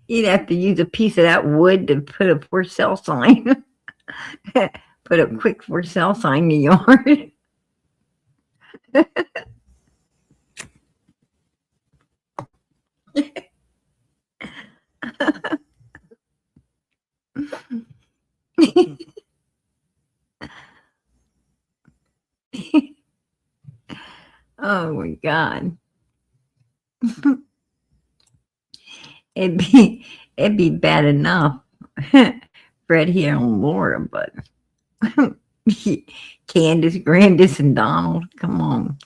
You'd have to use a piece of that wood to put a for sale sign. Put a quick for sale sign in the yard. Oh my god. It'd be bad enough. Fred here and Laura, but Candace, Grandis, and Donald, come on.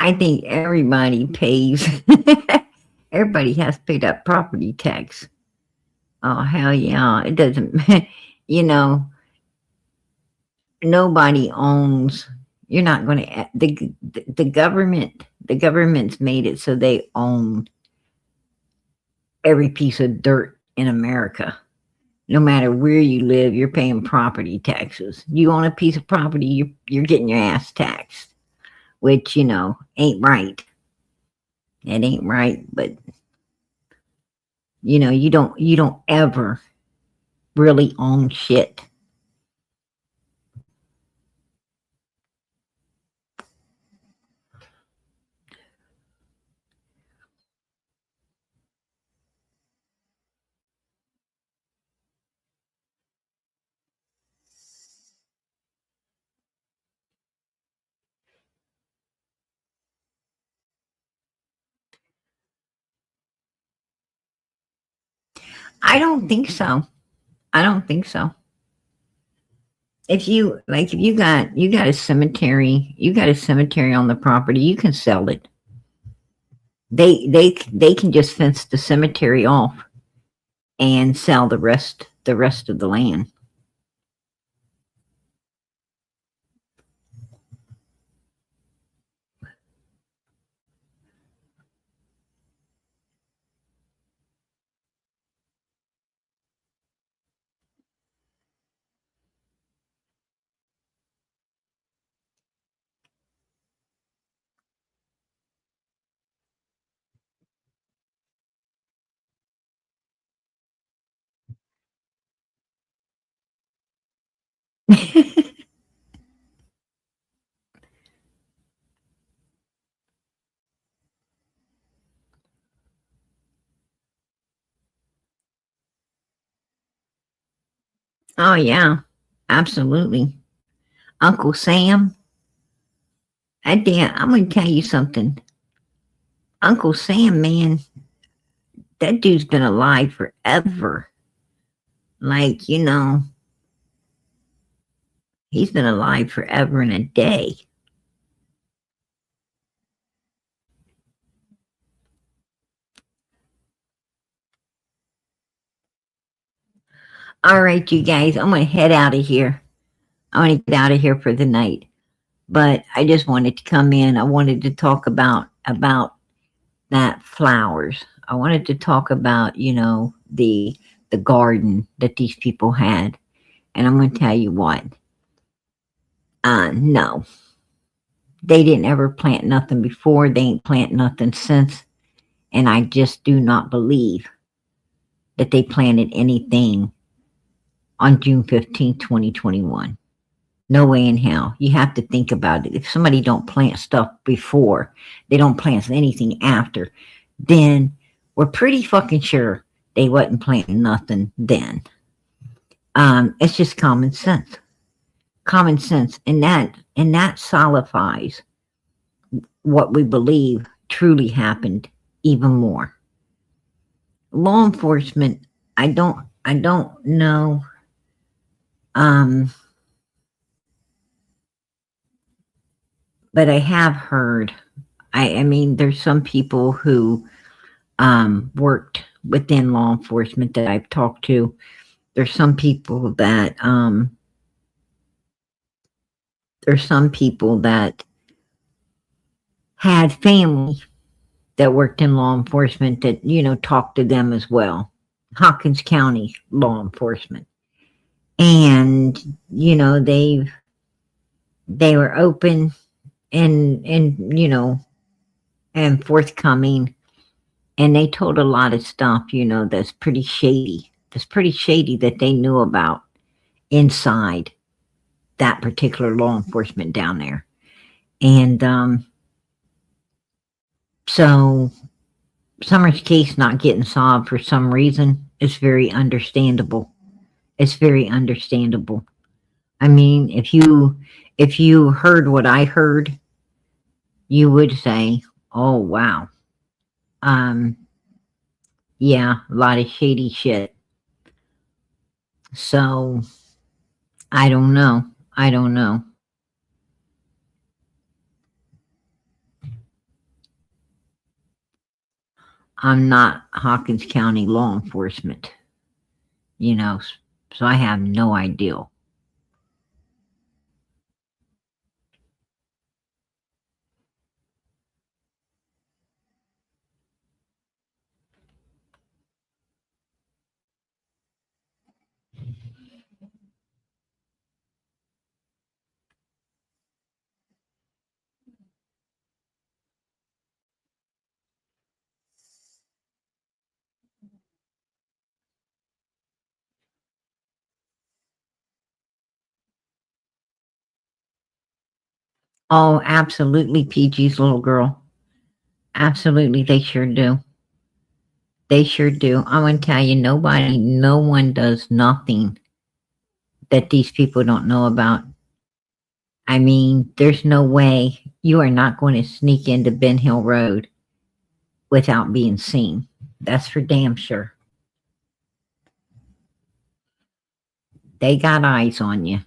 I think everybody pays. Everybody has to pay that property tax. Oh hell yeah! It doesn't. You know, nobody owns. You're not going to the government. The government's made it so they own every piece of dirt in America. No matter where you live, you're paying property taxes. You own a piece of property, you're getting your ass taxed, which ain't right. It ain't right, but you don't ever really own shit. I don't think so. I don't think so. If you got a cemetery, on the property, you can sell it. They can just fence the cemetery off and sell the rest of the land. Oh yeah, absolutely. Uncle Sam. I'm going to tell you something. Uncle Sam, man, that dude's been alive forever. Like, he's been alive forever and a day. All right, you guys, I'm going to head out of here. I want to get out of here for the night. But I just wanted to come in. I wanted to talk about that flowers. I wanted to talk about, the garden that these people had. And I'm going to tell you what. No. They didn't ever plant nothing before. They ain't plant nothing since. And I just do not believe that they planted anything on June 15, 2021. No way in hell. You have to think about it. If somebody don't plant stuff before, they don't plant anything after, then we're pretty fucking sure they wasn't planting nothing then. It's just common sense. Common sense. And that solidifies what we believe truly happened even more. Law enforcement, I don't know. But I have heard, I mean, there's some people who worked within law enforcement that I've talked to. There's some people that had family that worked in law enforcement that, talked to them as well. Hawkins County law enforcement. And, they were open and and forthcoming, and they told a lot of stuff, that's pretty shady. That they knew about inside that particular law enforcement down there. And so Summer's case not getting solved for some reason is very understandable. It's very understandable. I mean, if you heard what I heard, you would say, oh wow. Yeah, a lot of shady shit. So I don't know. I'm not Hawkins County law enforcement, you know, so I have no idea. Oh, absolutely, PG's little girl. Absolutely, they sure do. They sure do. I'm going to tell you, no one does nothing that these people don't know about. I mean, there's no way you are not going to sneak into Ben Hill Road without being seen. That's for damn sure. They got eyes on you.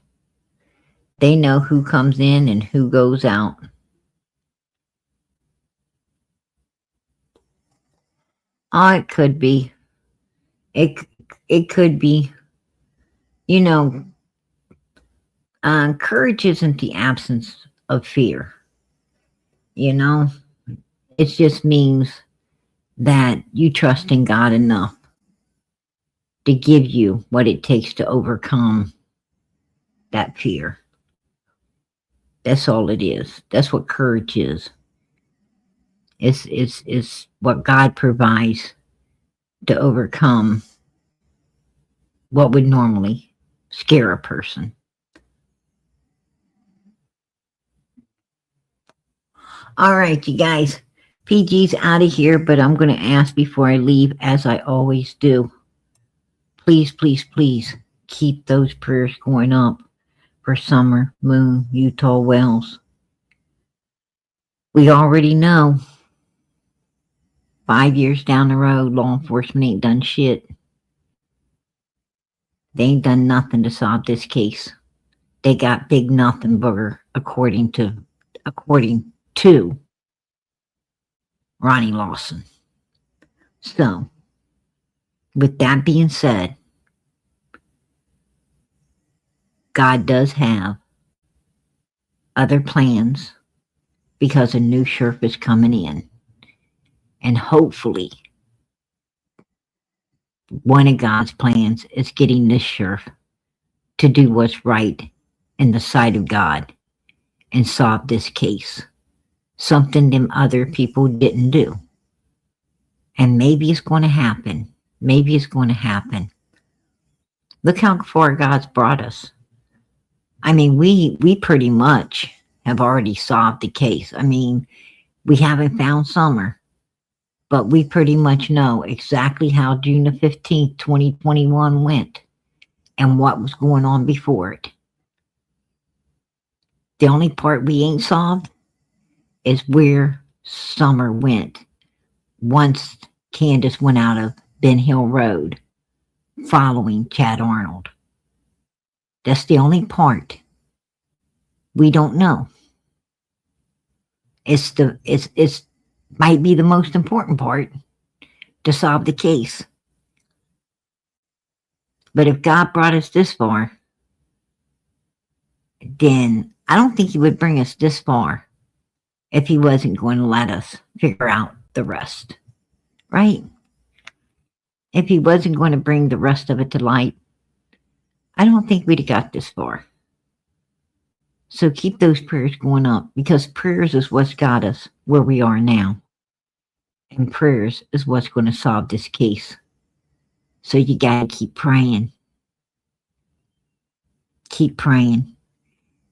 They know who comes in and who goes out. Oh, it could be. It could be. You know, courage isn't the absence of fear. You know, it just means that you trust in God enough to give you what it takes to overcome that fear. That's all it is. That's what courage is. It's what God provides to overcome what would normally scare a person. All right, you guys. PG's out of here, but I'm going to ask before I leave, as I always do. Please, please, please keep those prayers going up for Summer, Moon, Utah, Wells. We already know 5 years down the road, law enforcement ain't done shit. They ain't done nothing to solve this case. They got big nothing booger, according to Ronnie Lawson. So, with that being said, God does have other plans because a new sheriff is coming in. And hopefully, one of God's plans is getting this sheriff to do what's right in the sight of God and solve this case. Something them other people didn't do. And maybe it's going to happen. Maybe it's going to happen. Look how far God's brought us. I mean, we pretty much have already solved the case. I mean, we haven't found Summer, but we pretty much know exactly how June the 15th, 2021 went and what was going on before it. The only part we ain't solved is where Summer went once Candace went out of Ben Hill Road following Chad Arnold. That's the only part we don't know. It's might be the most important part to solve the case. But if God brought us this far, then I don't think he would bring us this far if he wasn't going to let us figure out the rest, right? If he wasn't going to bring the rest of it to light, I don't think we'd have got this far. So keep those prayers going up, because prayers is what's got us where we are now. And prayers is what's going to solve this case. So you got to keep praying. Keep praying.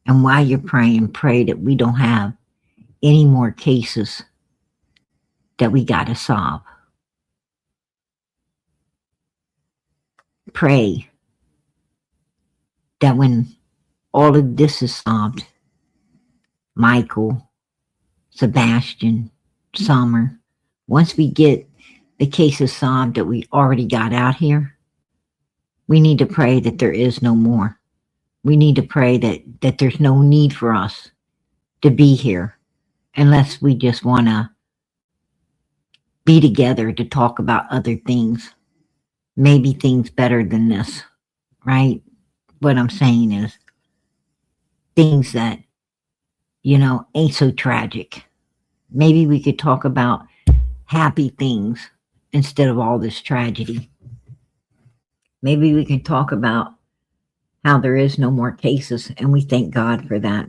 And while you're praying, pray that we don't have any more cases that we got to solve. Pray that when all of this is solved, Michael, Sebastian, Summer, once we get the cases solved that we already got out here, we need to pray that there is no more. We need to pray that there's no need for us to be here unless we just want to be together to talk about other things, maybe things better than this, right? What I'm saying is things that, ain't so tragic. Maybe we could talk about happy things instead of all this tragedy. Maybe we can talk about how there is no more cases, and we thank God for that.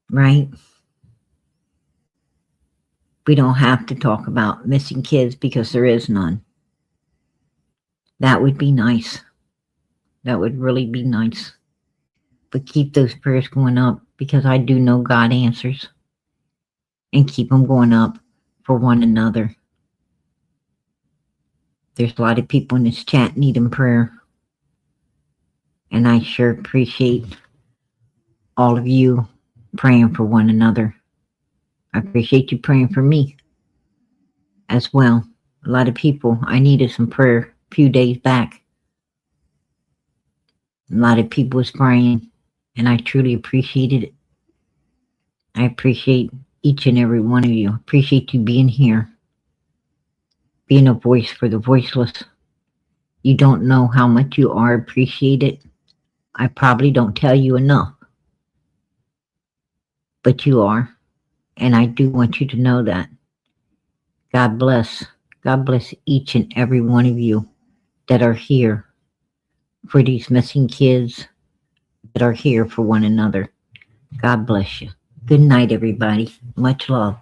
Right? We don't have to talk about missing kids because there is none. That would be nice. That would really be nice. But keep those prayers going up, because I do know God answers. And keep them going up for one another. There's a lot of people in this chat needing prayer. And I sure appreciate all of you praying for one another. I appreciate you praying for me as well. A lot of people, I needed some prayer a few days back. A lot of people was praying, and I truly appreciated it. I appreciate each and every one of you. Appreciate you being here, being a voice for the voiceless. You don't know how much you are appreciated. I probably don't tell you enough, but you are, and I do want you to know that. God bless. God bless each and every one of you that are here for these missing kids, that are here for one another. God bless you. Good night, everybody. Much love.